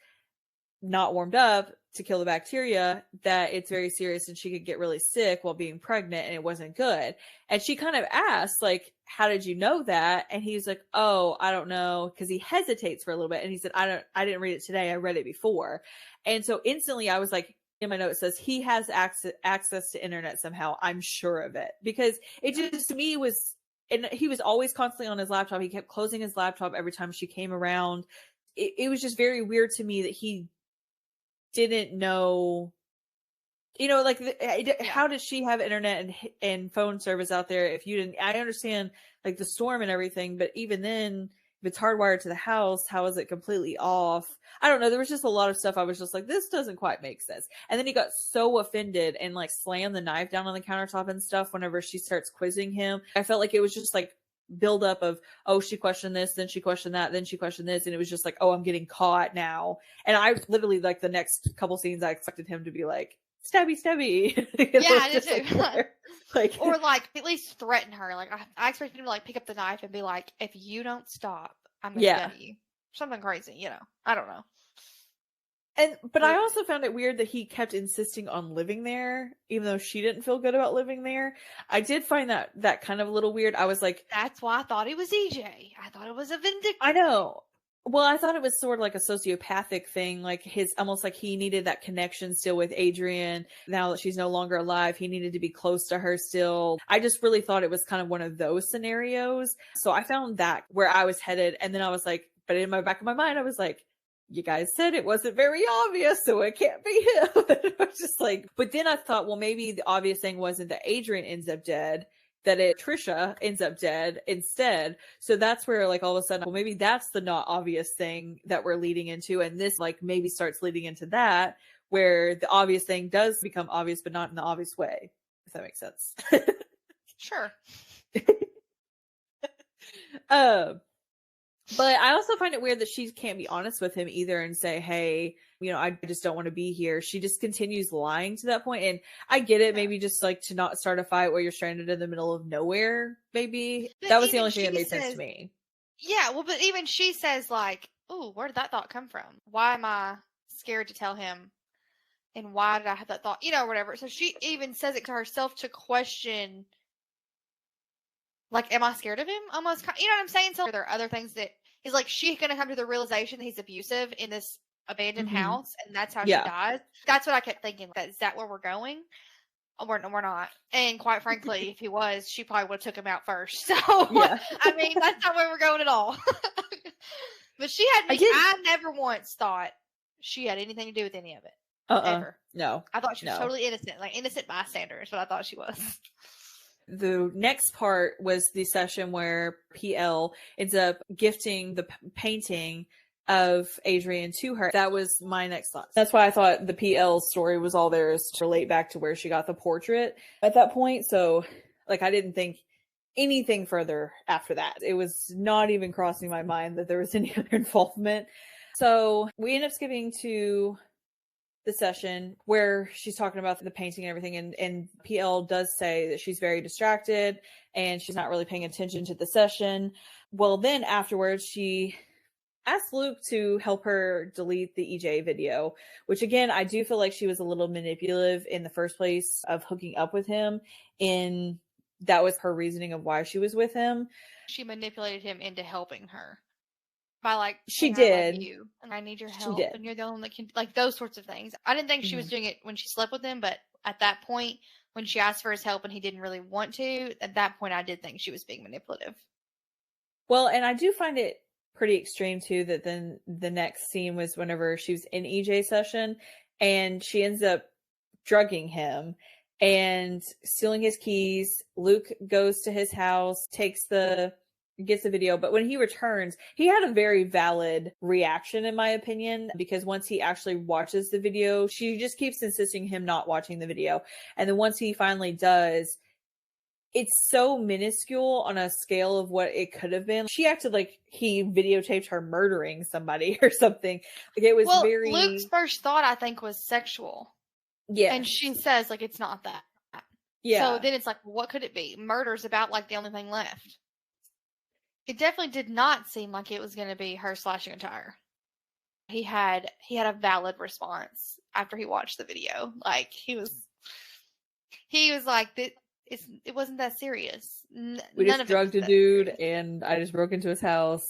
not warmed up to kill the bacteria, that it's very serious and she could get really sick while being pregnant, and it wasn't good. And she kind of asked, like, how did you know that? And he's like, oh, I don't know, because he hesitates for a little bit, and he said, I didn't read it today, I read it before. And so instantly I was like, in my note it says he has access to internet somehow, I'm sure of it, because it just, to me, was, and he was always constantly on his laptop, he kept closing his laptop every time she came around. It was just very weird to me that he didn't know, you know, like, how did she have internet and phone service out there if you didn't? I understand like the storm and everything, but even then, if it's hardwired to the house, how is it completely off? I don't know. There was just a lot of stuff I was just like, this doesn't quite make sense. And then he got so offended and like slammed the knife down on the countertop and stuff whenever she starts quizzing him. I felt like it was just like buildup of, oh, she questioned this, then she questioned that, then she questioned this, and it was just like, oh, I'm getting caught now. And I literally, like, the next couple scenes, I expected him to be like, stabby, stabby. Yeah, I did too. Like, or like at least threaten her. Like I expected him to like pick up the knife and be like, if you don't stop, I'm gonna gut you. Something crazy, you know. I don't know. But I also found it weird that he kept insisting on living there, even though she didn't feel good about living there. I did find that kind of a little weird. I was like, that's why I thought it was EJ. I thought it was a vindictive. I know. Well, I thought it was sort of like a sociopathic thing, like almost like he needed that connection still with Adrian. Now that she's no longer alive, he needed to be close to her still. I just really thought it was kind of one of those scenarios. So I found that where I was headed. And then I was like, but in my back of my mind, I was like, you guys said it wasn't very obvious, so it can't be him. I was just like, but then I thought, well, maybe the obvious thing wasn't that Adrian ends up dead, that Trisha ends up dead instead. So that's where, like, all of a sudden, well, maybe that's the not obvious thing that we're leading into. And this, like, maybe starts leading into that, where the obvious thing does become obvious, but not in the obvious way, if that makes sense. Sure. But I also find it weird that she can't be honest with him either and say, hey, you know, I just don't want to be here. She just continues lying to that point. And I get it, maybe just like to not start a fight where you're stranded in the middle of nowhere, maybe. But that was the only thing that made sense to me. Yeah, well, but even she says, like, oh, where did that thought come from? Why am I scared to tell him? And why did I have that thought? You know, whatever. So she even says it to herself to question, like, am I scared of him? Almost, you know what I'm saying? So there are other things that is like she's going to come to the realization that he's abusive in this abandoned house, and that's how she dies. That's what I kept thinking. Is that where we're going? We're not. And quite frankly, if he was, she probably would have took him out first. So, I mean, that's not where we're going at all. But she had I never once thought she had anything to do with any of it. Ever. No. I thought she was totally innocent. Like, innocent bystander is what I thought she was. The next part was the session where PL ends up gifting the painting of Adrian to her. That was my next thought. That's why I thought the PL story was all there is to relate back to where she got the portrait at that point. So, like, I didn't think anything further after that. It was not even crossing my mind that there was any other involvement. So we end up skipping to the session where she's talking about the painting and everything, and PL does say that she's very distracted and she's not really paying attention to the session. Well, then afterwards she asked Luke to help her delete the EJ video, which again, I do feel like she was a little manipulative in the first place of hooking up with him, and that was her reasoning of why she was with him. She manipulated him into helping her. By like, she did. I love you, and I need your help, and you're the only one that can, like, those sorts of things. I didn't think she was doing it when she slept with him, but at that point, when she asked for his help and he didn't really want to, at that point, I did think she was being manipulative. Well, and I do find it pretty extreme too that then the next scene was whenever she was in EJ's session, and she ends up drugging him and stealing his keys. Luke goes to his house, gets the video, but when he returns, he had a very valid reaction, in my opinion, because once he actually watches the video, she just keeps insisting him not watching the video. And then once he finally does, it's so minuscule on a scale of what it could have been. She acted like he videotaped her murdering somebody or something. Like, it was very... Luke's first thought, I think, was sexual. Yeah. And she says, like, it's not that. Yeah. So then it's like, what could it be? Murder's about, like, the only thing left. It definitely did not seem like it was going to be her slashing a tire. He had a valid response after he watched the video. Like, he was like, it wasn't that serious. We just drugged a dude, and I just broke into his house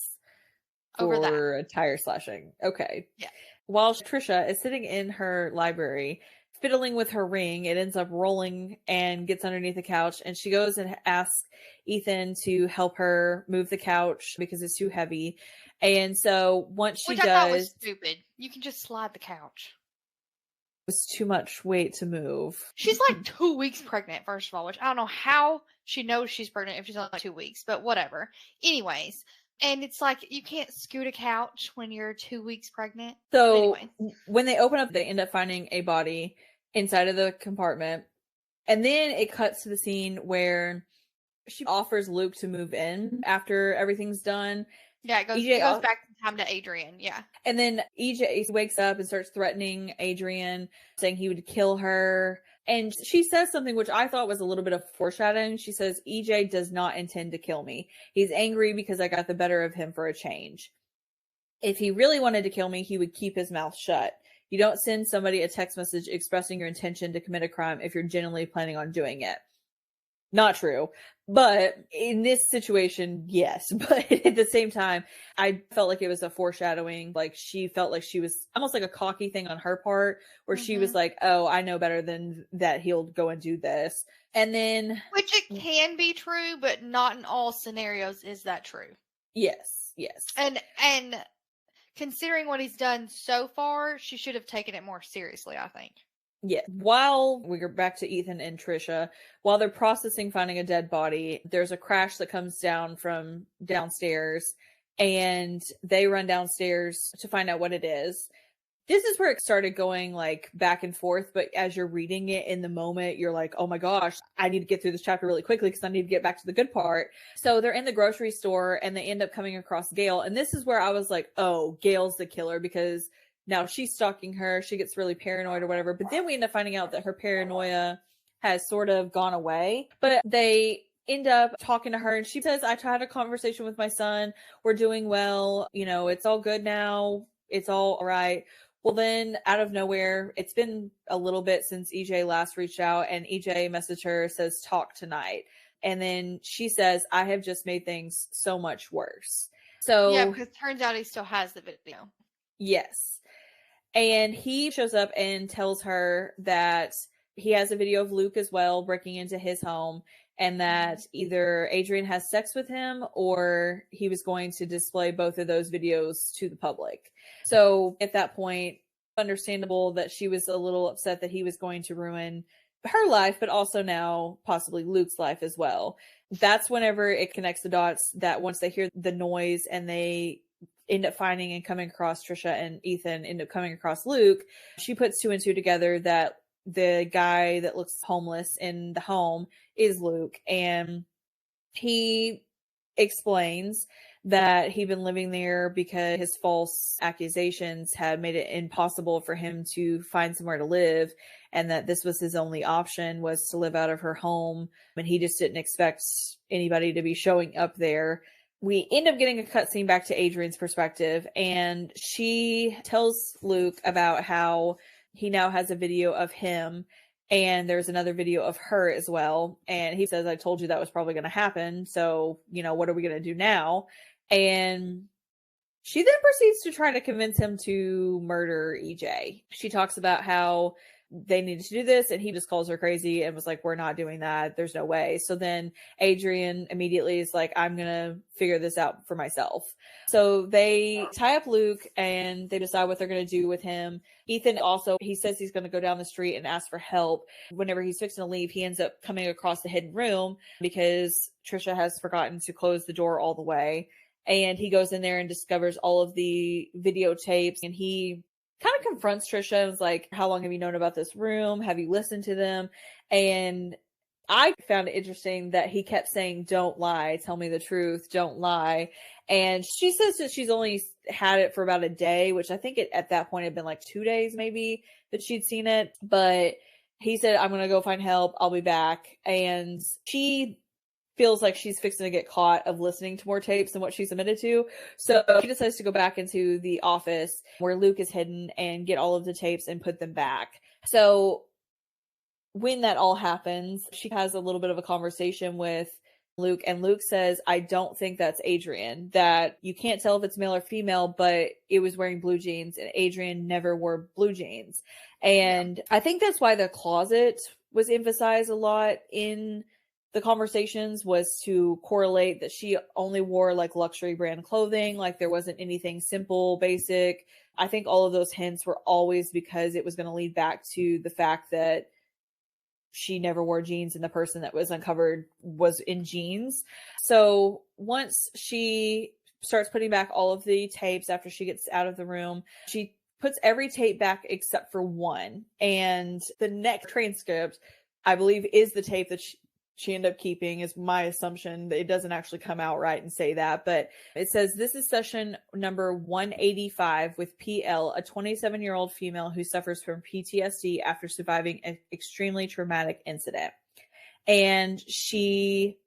for a tire slashing. Okay. Yeah. While Trisha is sitting in her library, fiddling with her ring, it ends up rolling and gets underneath the couch, and she goes and asks Ethan to help her move the couch because it's too heavy. And so once she does, I thought was stupid. You can just slide the couch. It was too much weight to move. She's like 2 weeks pregnant, first of all, which I don't know how she knows she's pregnant if she's only 2 weeks, but whatever. Anyways, and it's like, you can't scoot a couch when you're 2 weeks pregnant. So when they open up, they end up finding a body inside of the compartment. And then it cuts to the scene where she offers Luke to move in after everything's done. Yeah, it goes back in time to Adrian, yeah. And then EJ wakes up and starts threatening Adrian, saying he would kill her. And she says something which I thought was a little bit of foreshadowing. She says, EJ does not intend to kill me. He's angry because I got the better of him for a change. If he really wanted to kill me, he would keep his mouth shut. You don't send somebody a text message expressing your intention to commit a crime if you're genuinely planning on doing it. Not true. But in this situation, yes. But at the same time, I felt like it was a foreshadowing. Like, she felt like she was almost like a cocky thing on her part, where she was like, oh, I know better than that he'll go and do this. And then... Which it can be true, but not in all scenarios is that true. Yes. And considering what he's done so far, she should have taken it more seriously, I think. Yeah. While we're back to Ethan and Trisha, while they're processing finding a dead body, there's a crash that comes down from downstairs, and they run downstairs to find out what it is. This is where it started going like back and forth, but as you're reading it in the moment, you're like, oh my gosh, I need to get through this chapter really quickly because I need to get back to the good part. So they're in the grocery store and they end up coming across Gail. And this is where I was like, oh, Gail's the killer, because now she's stalking her. She gets really paranoid or whatever. But then we end up finding out that her paranoia has sort of gone away. But they end up talking to her, and she says, I had a conversation with my son. We're doing well. You know, it's all good now. It's all right. Well, then out of nowhere, it's been a little bit since EJ last reached out, and EJ messaged her, says, talk tonight. And then she says, I have just made things so much worse. So yeah, because it turns out he still has the video. Yes. And he shows up and tells her that he has a video of Luke as well breaking into his home, and that either Adrian has sex with him or he was going to display both of those videos to the public. So at that point, understandable that she was a little upset that he was going to ruin her life, but also now possibly Luke's life as well. That's whenever it connects the dots, that once they hear the noise and they end up finding and coming across Trisha, and Ethan end up coming across Luke, she puts two and two together that the guy that looks homeless in the home is Luke. And he explains that he'd been living there because his false accusations had made it impossible for him to find somewhere to live, and that this was his only option, was to live out of her home, and he just didn't expect anybody to be showing up there. We end up getting a cutscene back to Adrian's perspective, and she tells Luke about how he now has a video of him, and there's another video of her as well. And he says, I told you that was probably going to happen, so, you know, what are we going to do now? And she then proceeds to try to convince him to murder EJ. She talks about how they needed to do this, and he just calls her crazy and was like, we're not doing that. There's no way. So then Adrian immediately is like, I'm going to figure this out for myself. So they tie up Luke and they decide what they're going to do with him. Ethan also, he says he's going to go down the street and ask for help. Whenever he's fixing to leave, he ends up coming across the hidden room because Trisha has forgotten to close the door all the way. And he goes in there and discovers all of the videotapes, and he kind of confronts Trisha and is like, how long have you known about this room? Have you listened to them? And I found it interesting that he kept saying, don't lie, tell me the truth, don't lie. And she says that she's only had it for about a day, which I think it at that point had been like 2 days maybe that she'd seen it. But he said, I'm going to go find help. I'll be back. And she feels like she's fixing to get caught of listening to more tapes than what she's admitted to. So she decides to go back into the office where Luke is hidden and get all of the tapes and put them back. So when that all happens, she has a little bit of a conversation with Luke, and Luke says, I don't think that's Adrian, that you can't tell if it's male or female, but it was wearing blue jeans, and Adrian never wore blue jeans. And I think that's why the closet was emphasized a lot in the conversations, was to correlate that she only wore like luxury brand clothing, like there wasn't anything simple, basic. I think all of those hints were always because it was going to lead back to the fact that she never wore jeans and the person that was uncovered was in jeans. So once she starts putting back all of the tapes after she gets out of the room, she puts every tape back except for one. And the next transcript, I believe, is the tape that she ended up keeping, is my assumption. It doesn't actually come out right and say that, but it says this is session number 185 with PL, a 27-year-old female who suffers from PTSD after surviving an extremely traumatic incident. And she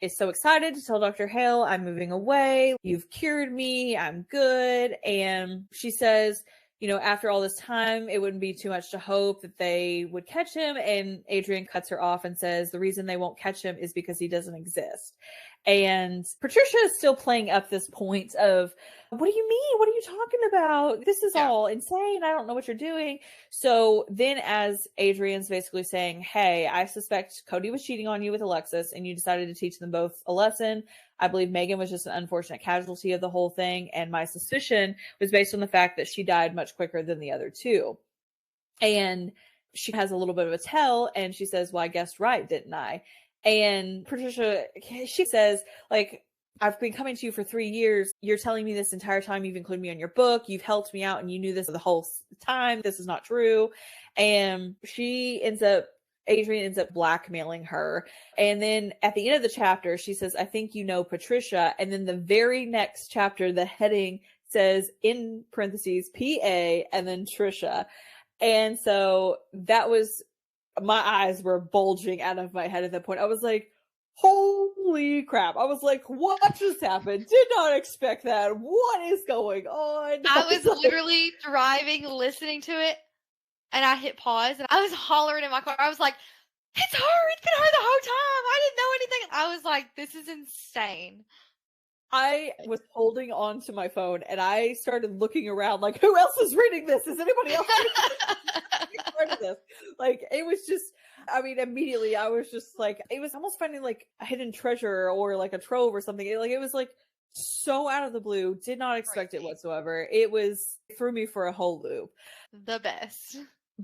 is so excited to tell Dr. Hale, I'm moving away. You've cured me. I'm good. And she says, you know, after all this time, it wouldn't be too much to hope that they would catch him. And Adrian cuts her off and says the reason they won't catch him is because he doesn't exist. And Patricia is still playing up this point of, what do you mean? What are you talking about? This is all insane. I don't know what you're doing. So then as Adrian's basically saying, hey, I suspect Cody was cheating on you with Alexis and you decided to teach them both a lesson. I believe Megan was just an unfortunate casualty of the whole thing. And my suspicion was based on the fact that she died much quicker than the other two. And she has a little bit of a tell and she says, well, I guessed right, didn't I? And Patricia, she says, like, I've been coming to you for 3 years. You're telling me this entire time. You've included me on your book. You've helped me out and you knew this the whole time. This is not true. And Adrian ends up blackmailing her. And then at the end of the chapter, she says, I think you know Patricia. And then the very next chapter, the heading says in parentheses, PA, and then Trisha. And so that was, my eyes were bulging out of my head at that point. I was like, holy crap. I was like, what just happened? Did not expect that. What is going on? I was literally driving, listening to it, and I hit pause, and I was hollering in my car. I was like, it's her! It's been her the whole time! I didn't know anything! I was like, this is insane. I was holding on to my phone, and I started looking around like, who else is reading this? Is anybody else reading this? Like, it was just, I mean, immediately I was just like, it was almost finding like a hidden treasure or like a trove or something. It was like so out of the blue. Did not expect it whatsoever. It threw me for a whole loop. The best.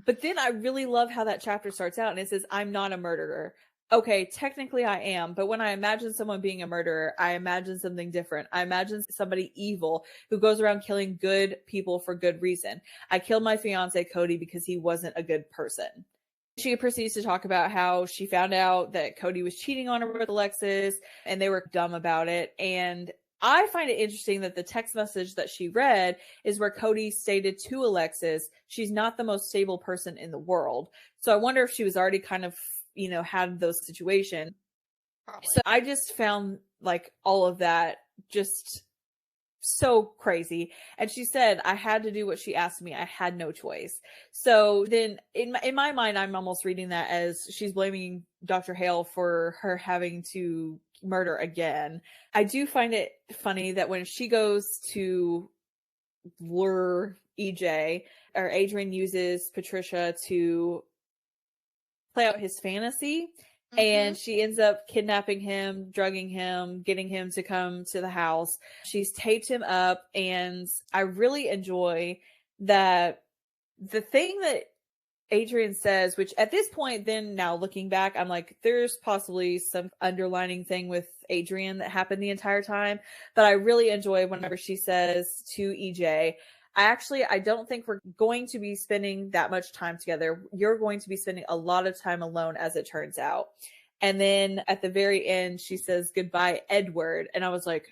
But then I really love how that chapter starts out and it says, I'm not a murderer. Okay, technically I am, but when I imagine someone being a murderer, I imagine something different. I imagine somebody evil who goes around killing good people for good reason. I killed my fiance, Cody, because he wasn't a good person. She proceeds to talk about how she found out that Cody was cheating on her with Alexis and they were dumb about it. And I find it interesting that the text message that she read is where Cody stated to Alexis, she's not the most stable person in the world. So I wonder if she was already kind of, you know, had those situations. Probably. So I just found like all of that just so crazy. And she said, I had to do what she asked me. I had no choice. So then in my mind, I'm almost reading that as she's blaming Dr. Hale for her having to murder again. I do find it funny that when she goes to lure EJ, or Adrian uses Patricia to play out his fantasy, and she ends up kidnapping him, drugging him, getting him to come to the house. She's taped him up, and I really enjoy that the thing that Adrian says, which at this point, then now looking back, I'm like, there's possibly some underlining thing with Adrian that happened the entire time. But I really enjoy whenever she says to EJ, I don't think we're going to be spending that much time together. You're going to be spending a lot of time alone, as it turns out. And then at the very end, she says, goodbye, Edward. And I was like,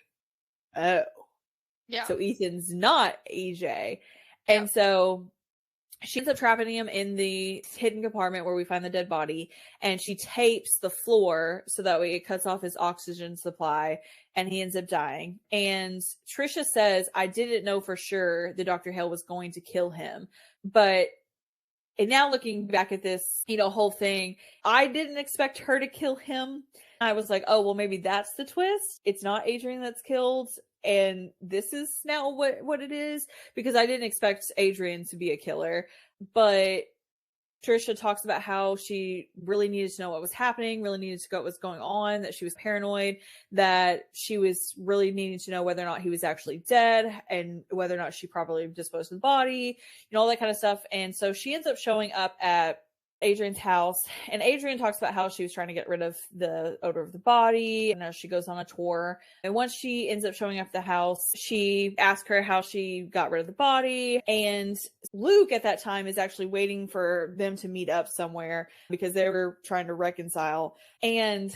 oh. Yeah. So Ethan's not EJ. And so she ends up trapping him in the hidden compartment where we find the dead body, and she tapes the floor so that way it cuts off his oxygen supply, and he ends up dying. And Trisha says, I didn't know for sure that Dr. Hale was going to kill him. And now looking back at this, you know, whole thing, I didn't expect her to kill him. I was like, oh, well, maybe that's the twist. It's not Adrian that's killed, and this is now what it is, because I didn't expect Adrian to be a killer. But Trisha talks about how she really needed to know what was happening, really needed to know what was going on, that she was paranoid, that she was really needing to know whether or not he was actually dead, and whether or not she properly disposed of the body, you know, all that kind of stuff. And so she ends up showing up at Adrian's house, and Adrian talks about how she was trying to get rid of the odor of the body, and as she goes on a tour, and once she ends up showing up at the house, she asks her how she got rid of the body, and Luke at that time is actually waiting for them to meet up somewhere because they were trying to reconcile, and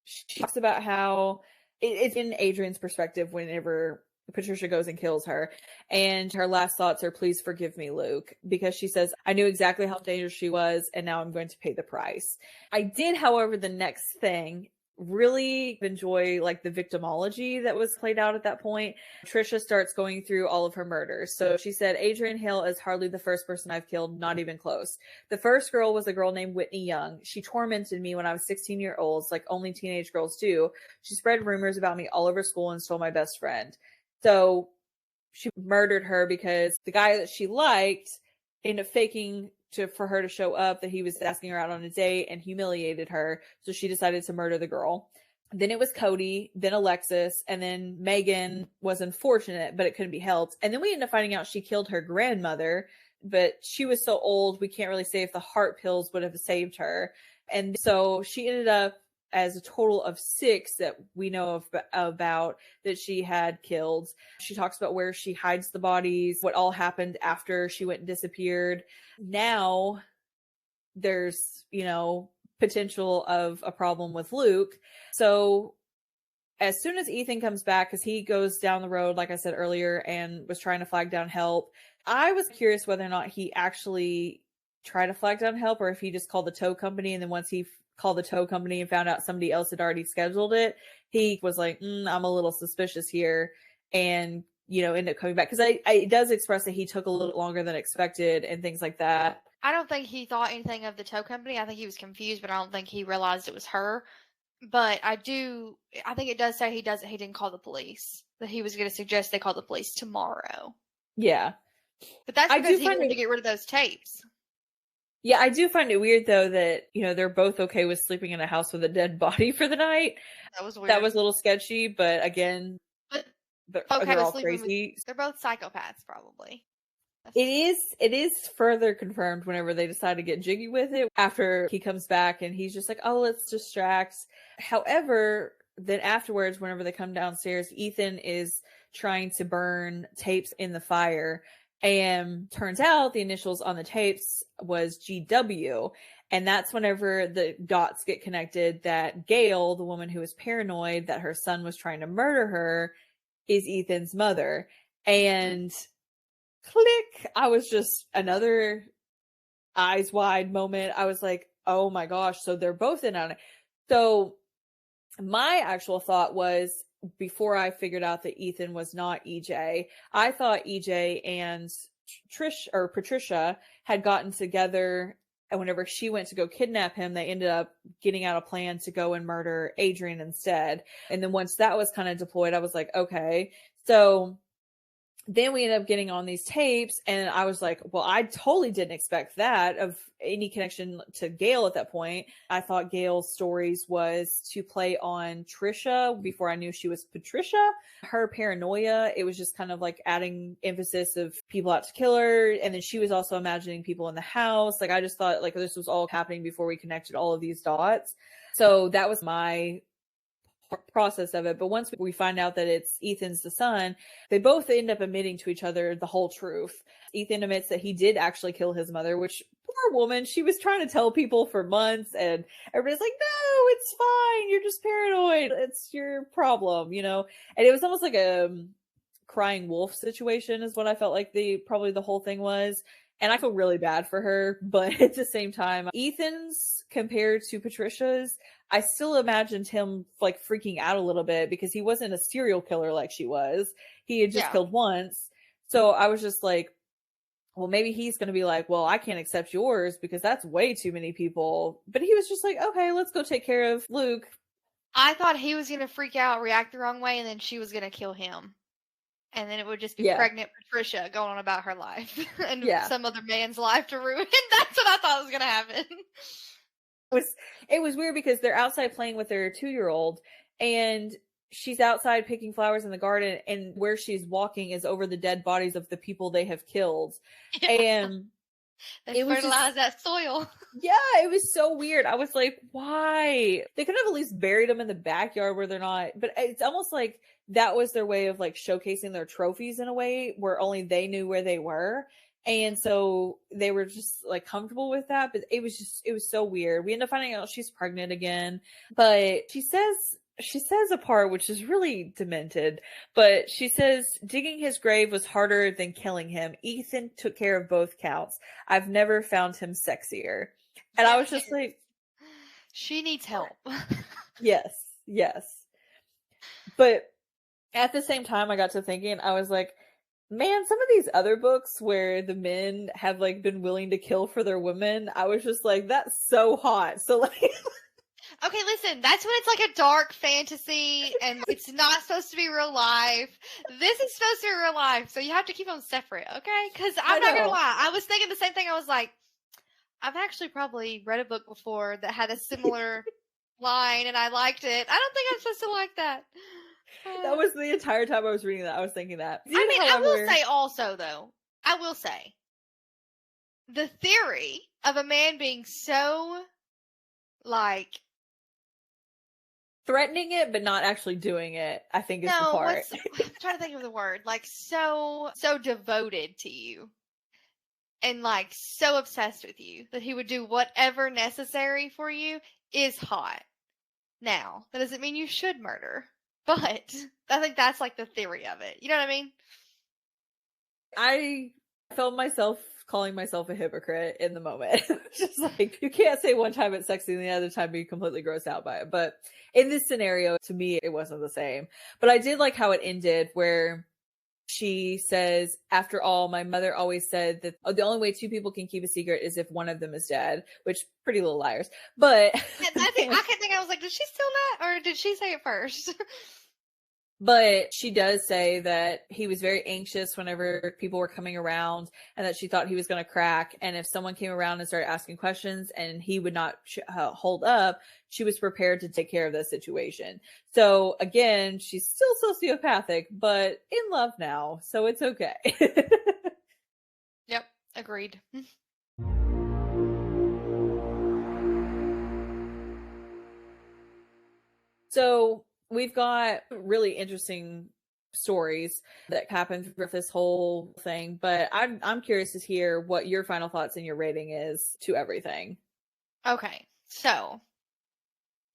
she talks about how it's in Adrian's perspective whenever Patricia goes and kills her, and her last thoughts are, please forgive me, Luke, because she says, I knew exactly how dangerous she was, and now I'm going to pay the price. I did, however, the next thing, really enjoy like the victimology that was played out at that point. Patricia starts going through all of her murders. So she said, Adrian Hill is hardly the first person I've killed, not even close. The first girl was a girl named Whitney Young. She tormented me when I was 16-year-olds, like only teenage girls do. She spread rumors about me all over school and stole my best friend. So she murdered her because the guy that she liked ended up faking for her to show up that he was asking her out on a date and humiliated her. So she decided to murder the girl. Then it was Cody, then Alexis, and then Megan was unfortunate, but it couldn't be helped. And then we ended up finding out she killed her grandmother, but she was so old, we can't really say if the heart pills would have saved her. And so she ended up as a total of 6 that we know about that she had killed. She talks about where she hides the bodies, what all happened after she went and disappeared. Now there's, potential of a problem with Luke. So as soon as Ethan comes back, because he goes down the road, like I said earlier, and was trying to flag down help, I was curious whether or not he actually tried to flag down help or if he just called the tow company, and then once he called the tow company and found out somebody else had already scheduled it, he was like, I'm a little suspicious here, and ended up coming back, because it does express that he took a little longer than expected and things like that. I don't think he thought anything of the tow company. I think he was confused, but I don't think he realized it was her. But I think it does say he didn't call the police, that he was going to suggest they call the police tomorrow. Yeah. But that's because he wanted to get rid of those tapes. Yeah, I do find it weird, though, that, they're both okay with sleeping in a house with a dead body for the night. That was weird. That was a little sketchy, but again, they're all crazy. They're both psychopaths, probably. It is further confirmed whenever they decide to get jiggy with it after he comes back and he's just like, oh, let's distract. However, then afterwards, whenever they come downstairs, Ethan is trying to burn tapes in the fire. And turns out the initials on the tapes was GW. And that's whenever the dots get connected that Gail, the woman who was paranoid that her son was trying to murder her, is Ethan's mother. And click, I was just another eyes wide moment. I was like, oh my gosh, so they're both in on it. So my actual thought was, before I figured out that Ethan was not EJ, I thought EJ and Patricia had gotten together, and whenever she went to go kidnap him, they ended up getting out a plan to go and murder Adrian instead. And then once that was kind of deployed, I was like, okay. So then we ended up getting on these tapes, and I was like, well, I totally didn't expect that of any connection to Gail at that point. I thought Gail's stories was to play on Trisha before I knew she was Patricia. Her paranoia, it was just kind of like adding emphasis of people out to kill her. And then she was also imagining people in the house. Like, I just thought like this was all happening before we connected all of these dots. So that was my process of it. But once we find out that it's Ethan's the son, they both end up admitting to each other the whole truth. Ethan admits that he did actually kill his mother, which, poor woman, she was trying to tell people for months, and everybody's like, no, it's fine, you're just paranoid, it's your problem, and it was almost like a crying wolf situation is what I felt like probably the whole thing was. And I feel really bad for her, but at the same time, Ethan's compared to Patricia's, I still imagined him like freaking out a little bit because he wasn't a serial killer like she was. He had just killed once. So I was just like, well, maybe he's going to be like, well, I can't accept yours because that's way too many people. But he was just like, okay, let's go take care of Luke. I thought he was going to freak out, react the wrong way, and then she was going to kill him. And then it would just be pregnant Patricia going on about her life and some other man's life to ruin. That's what I thought was going to happen. It was weird because they're outside playing with their 2-year-old, and she's outside picking flowers in the garden, and where she's walking is over the dead bodies of the people they have killed. Yeah. And They fertilize that soil. Yeah, it was so weird. I was like, why? They could have at least buried them in the backyard where they're not. But it's almost like that was their way of like showcasing their trophies in a way where only they knew where they were. And so they were just like comfortable with that. But it was so weird. We end up finding out she's pregnant again. But she says a part which is really demented, but she says digging his grave was harder than killing him. Ethan took care of both counts. I've never found him sexier. And I was just like, she needs help. yes. But at the same time, I got to thinking, I was like, man, some of these other books where the men have like been willing to kill for their women, I was just like, that's so hot. So like okay, listen, that's when it's like a dark fantasy and it's not supposed to be real life. This is supposed to be real life, so you have to keep them separate, okay? Because I'm not going to lie. I was thinking the same thing. I was like, I've actually probably read a book before that had a similar line and I liked it. I don't think I'm supposed to like that. That was the entire time I was reading that. I was thinking that. I mean, I will say also, though, the theory of a man being so, like, threatening it, but not actually doing it, I think is the part. I'm trying to think of the word. Like, so devoted to you. And, like, so obsessed with you that he would do whatever necessary for you is hot. Now, that doesn't mean you should murder. But I think that's, like, the theory of it. You know what I mean? I felt myself calling myself a hypocrite in the moment. Just like, you can't say one time it's sexy and the other time be completely grossed out by it. But in this scenario, to me, it wasn't the same. But I did like how it ended where she says, after all, my mother always said that the only way two people can keep a secret is if one of them is dead, which Pretty Little Liars. But I was like, did she still not? Or did she say it first? But she does say that he was very anxious whenever people were coming around and that she thought he was going to crack. And if someone came around and started asking questions and he would not hold up, she was prepared to take care of the situation. So again, she's still sociopathic, but in love now. So it's okay. Yep. Agreed. So we've got really interesting stories that happened through this whole thing, but I'm curious to hear what your final thoughts and your rating is to everything. Okay, so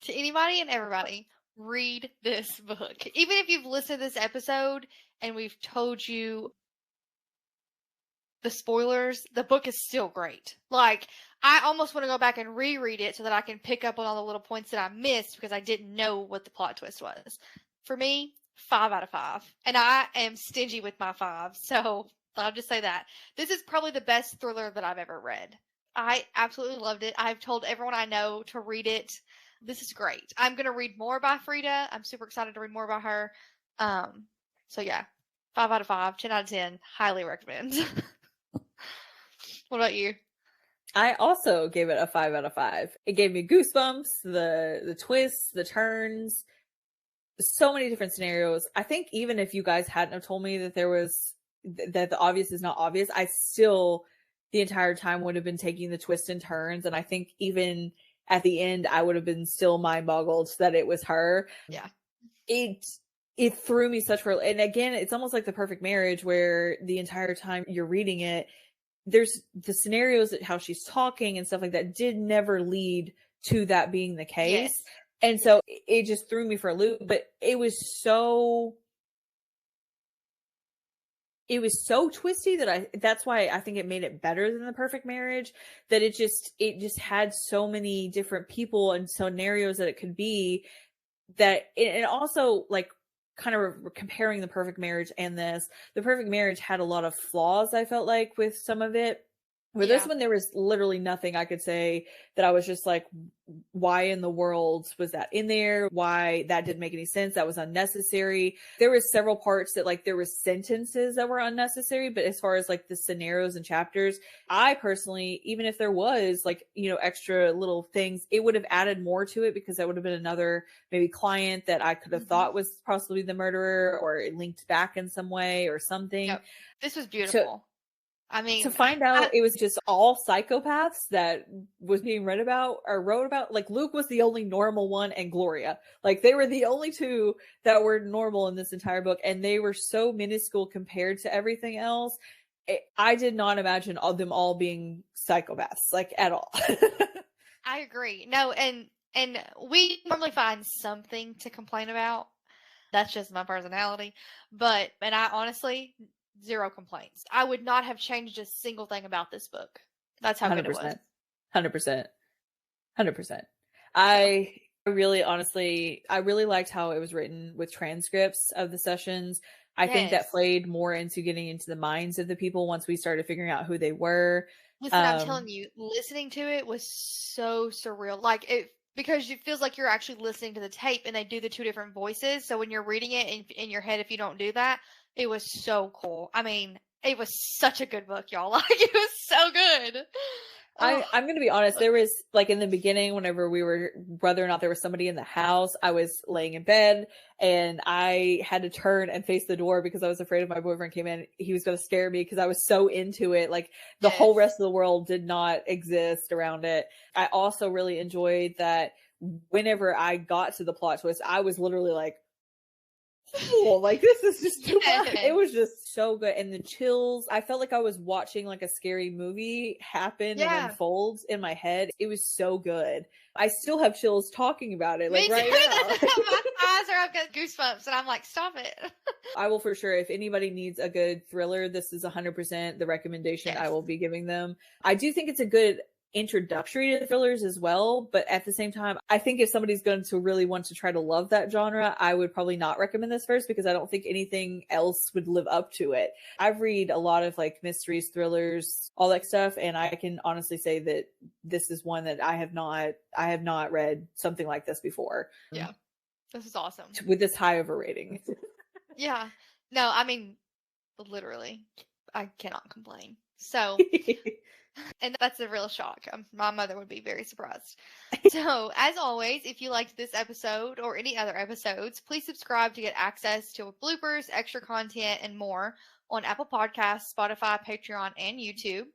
to anybody and everybody, read this book. Even if you've listened to this episode and we've told you the spoilers, the book is still great. Like, I almost want to go back and reread it so that I can pick up on all the little points that I missed because I didn't know what the plot twist was. For me, 5 out of 5. And I am stingy with my 5, so I'll just say that. This is probably the best thriller that I've ever read. I absolutely loved it. I've told everyone I know to read it. This is great. I'm going to read more by Frieda. I'm super excited to read more about her. So yeah, 5 out of 5, 10 out of 10. Highly recommend. What about you? I also gave it a 5 out of 5. It gave me goosebumps, the twists, the turns, so many different scenarios. I think even if you guys hadn't have told me that that the obvious is not obvious, I still the entire time would have been taking the twists and turns. And I think even at the end, I would have been still mind boggled that it was her. Yeah. It threw me such for, and again, it's almost like The Perfect Marriage where the entire time you're reading it, there's the scenarios that how she's talking and stuff like that did never lead to that being the case. Yes. And so it just threw me for a loop, but it was so twisty that's why I think it made it better than The Perfect Marriage, that it just had so many different people and scenarios that it could be, that it also, like, kind of comparing The Perfect Marriage and this, The Perfect Marriage had a lot of flaws, I felt like, with some of it. Where this one, there was literally nothing I could say that I was just like, why in the world was that in there? Why that didn't make any sense? That was unnecessary. There was several parts that, like, there was sentences that were unnecessary, but as far as like the scenarios and chapters, I personally, even if there was like, extra little things, it would have added more to it because that would have been another maybe client that I could have thought was possibly the murderer, or it linked back in some way or something. Yep. This was beautiful. I mean, to find out it was just all psychopaths that was being read about or wrote about. Like, Luke was the only normal one, and Gloria. Like, they were the only two that were normal in this entire book, and they were so minuscule compared to everything else. I did not imagine all them all being psychopaths, like, at all. I agree. No, and we normally find something to complain about. That's just my personality. And I honestly, zero complaints. I would not have changed a single thing about this book. That's how good it was. 100%. 100%. I really, honestly, I really liked how it was written with transcripts of the sessions. I think that played more into getting into the minds of the people once we started figuring out who they were. Listen, I'm telling you, listening to it was so surreal. Like, because it feels like you're actually listening to the tape, and they do the two different voices. So when you're reading it in your head, if you don't do that, it was so cool. I mean, it was such a good book, y'all. Like, it was so good. I'm going to be honest. There was, like, in the beginning, whenever we were, whether or not there was somebody in the house, I was laying in bed and I had to turn and face the door because I was afraid if my boyfriend came in, he was going to scare me because I was so into it. Like, the whole rest of the world did not exist around it. I also really enjoyed that whenever I got to the plot twist, I was literally like, oh, like, this is just too much. It was just so good. And the chills, I felt like I was watching like a scary movie happen and unfold in my head. It was so good. I still have chills talking about it, like, right now. My eyes are, I've got goosebumps, and I'm like, stop it. I will for sure. If anybody needs a good thriller, this is 100% the recommendation I will be giving them. I do think it's a good introductory to thrillers as well, but at the same time, I think if somebody's going to really want to try to love that genre, I would probably not recommend this first because I don't think anything else would live up to it. I've read a lot of like mysteries, thrillers, all that stuff, and I can honestly say that this is one that I have not read something like this before. Yeah, this is awesome with this high of a rating. Yeah, no, I mean, literally, I cannot complain. So and that's a real shock. My mother would be very surprised. So, as always, if you liked this episode or any other episodes, please subscribe to get access to bloopers, extra content, and more on Apple Podcasts, Spotify, Patreon, and YouTube.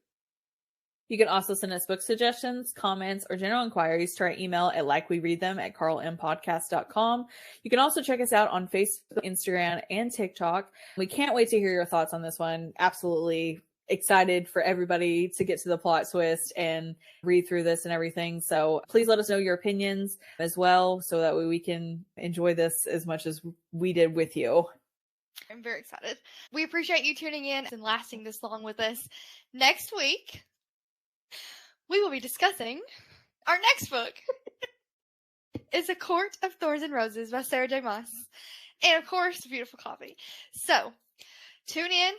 You can also send us book suggestions, comments, or general inquiries to our email at likewereadthem@karlandempodcast.com. You can also check us out on Facebook, Instagram, and TikTok. We can't wait to hear your thoughts on this one. Absolutely excited for everybody to get to the plot twist and read through this and everything. So please let us know your opinions as well, so that way we can enjoy this as much as we did with you. I'm very excited. We appreciate you tuning in and lasting this long with us. Next week, we will be discussing our next book. It's A Court of Thorns and Roses by Sarah J. Maas. And of course, a beautiful copy. So, tune in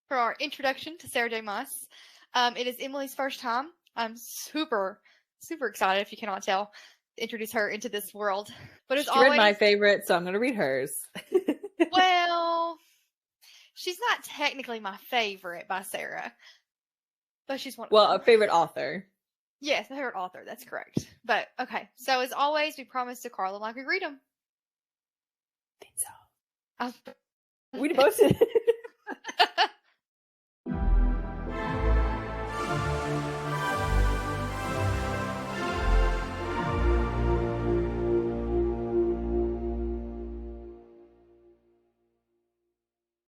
for our introduction to Sarah J. Maas. It is Emily's first time. I'm super, super excited, if you cannot tell, to introduce her into this world. But as always, read my favorite, so I'm going to read hers. Well, she's not technically my favorite by Sarah, but she's one of them. A favorite author. Yes, a favorite author. That's correct. But okay, so as always, we promise to Karl and Like We Read them. I think so. We both did.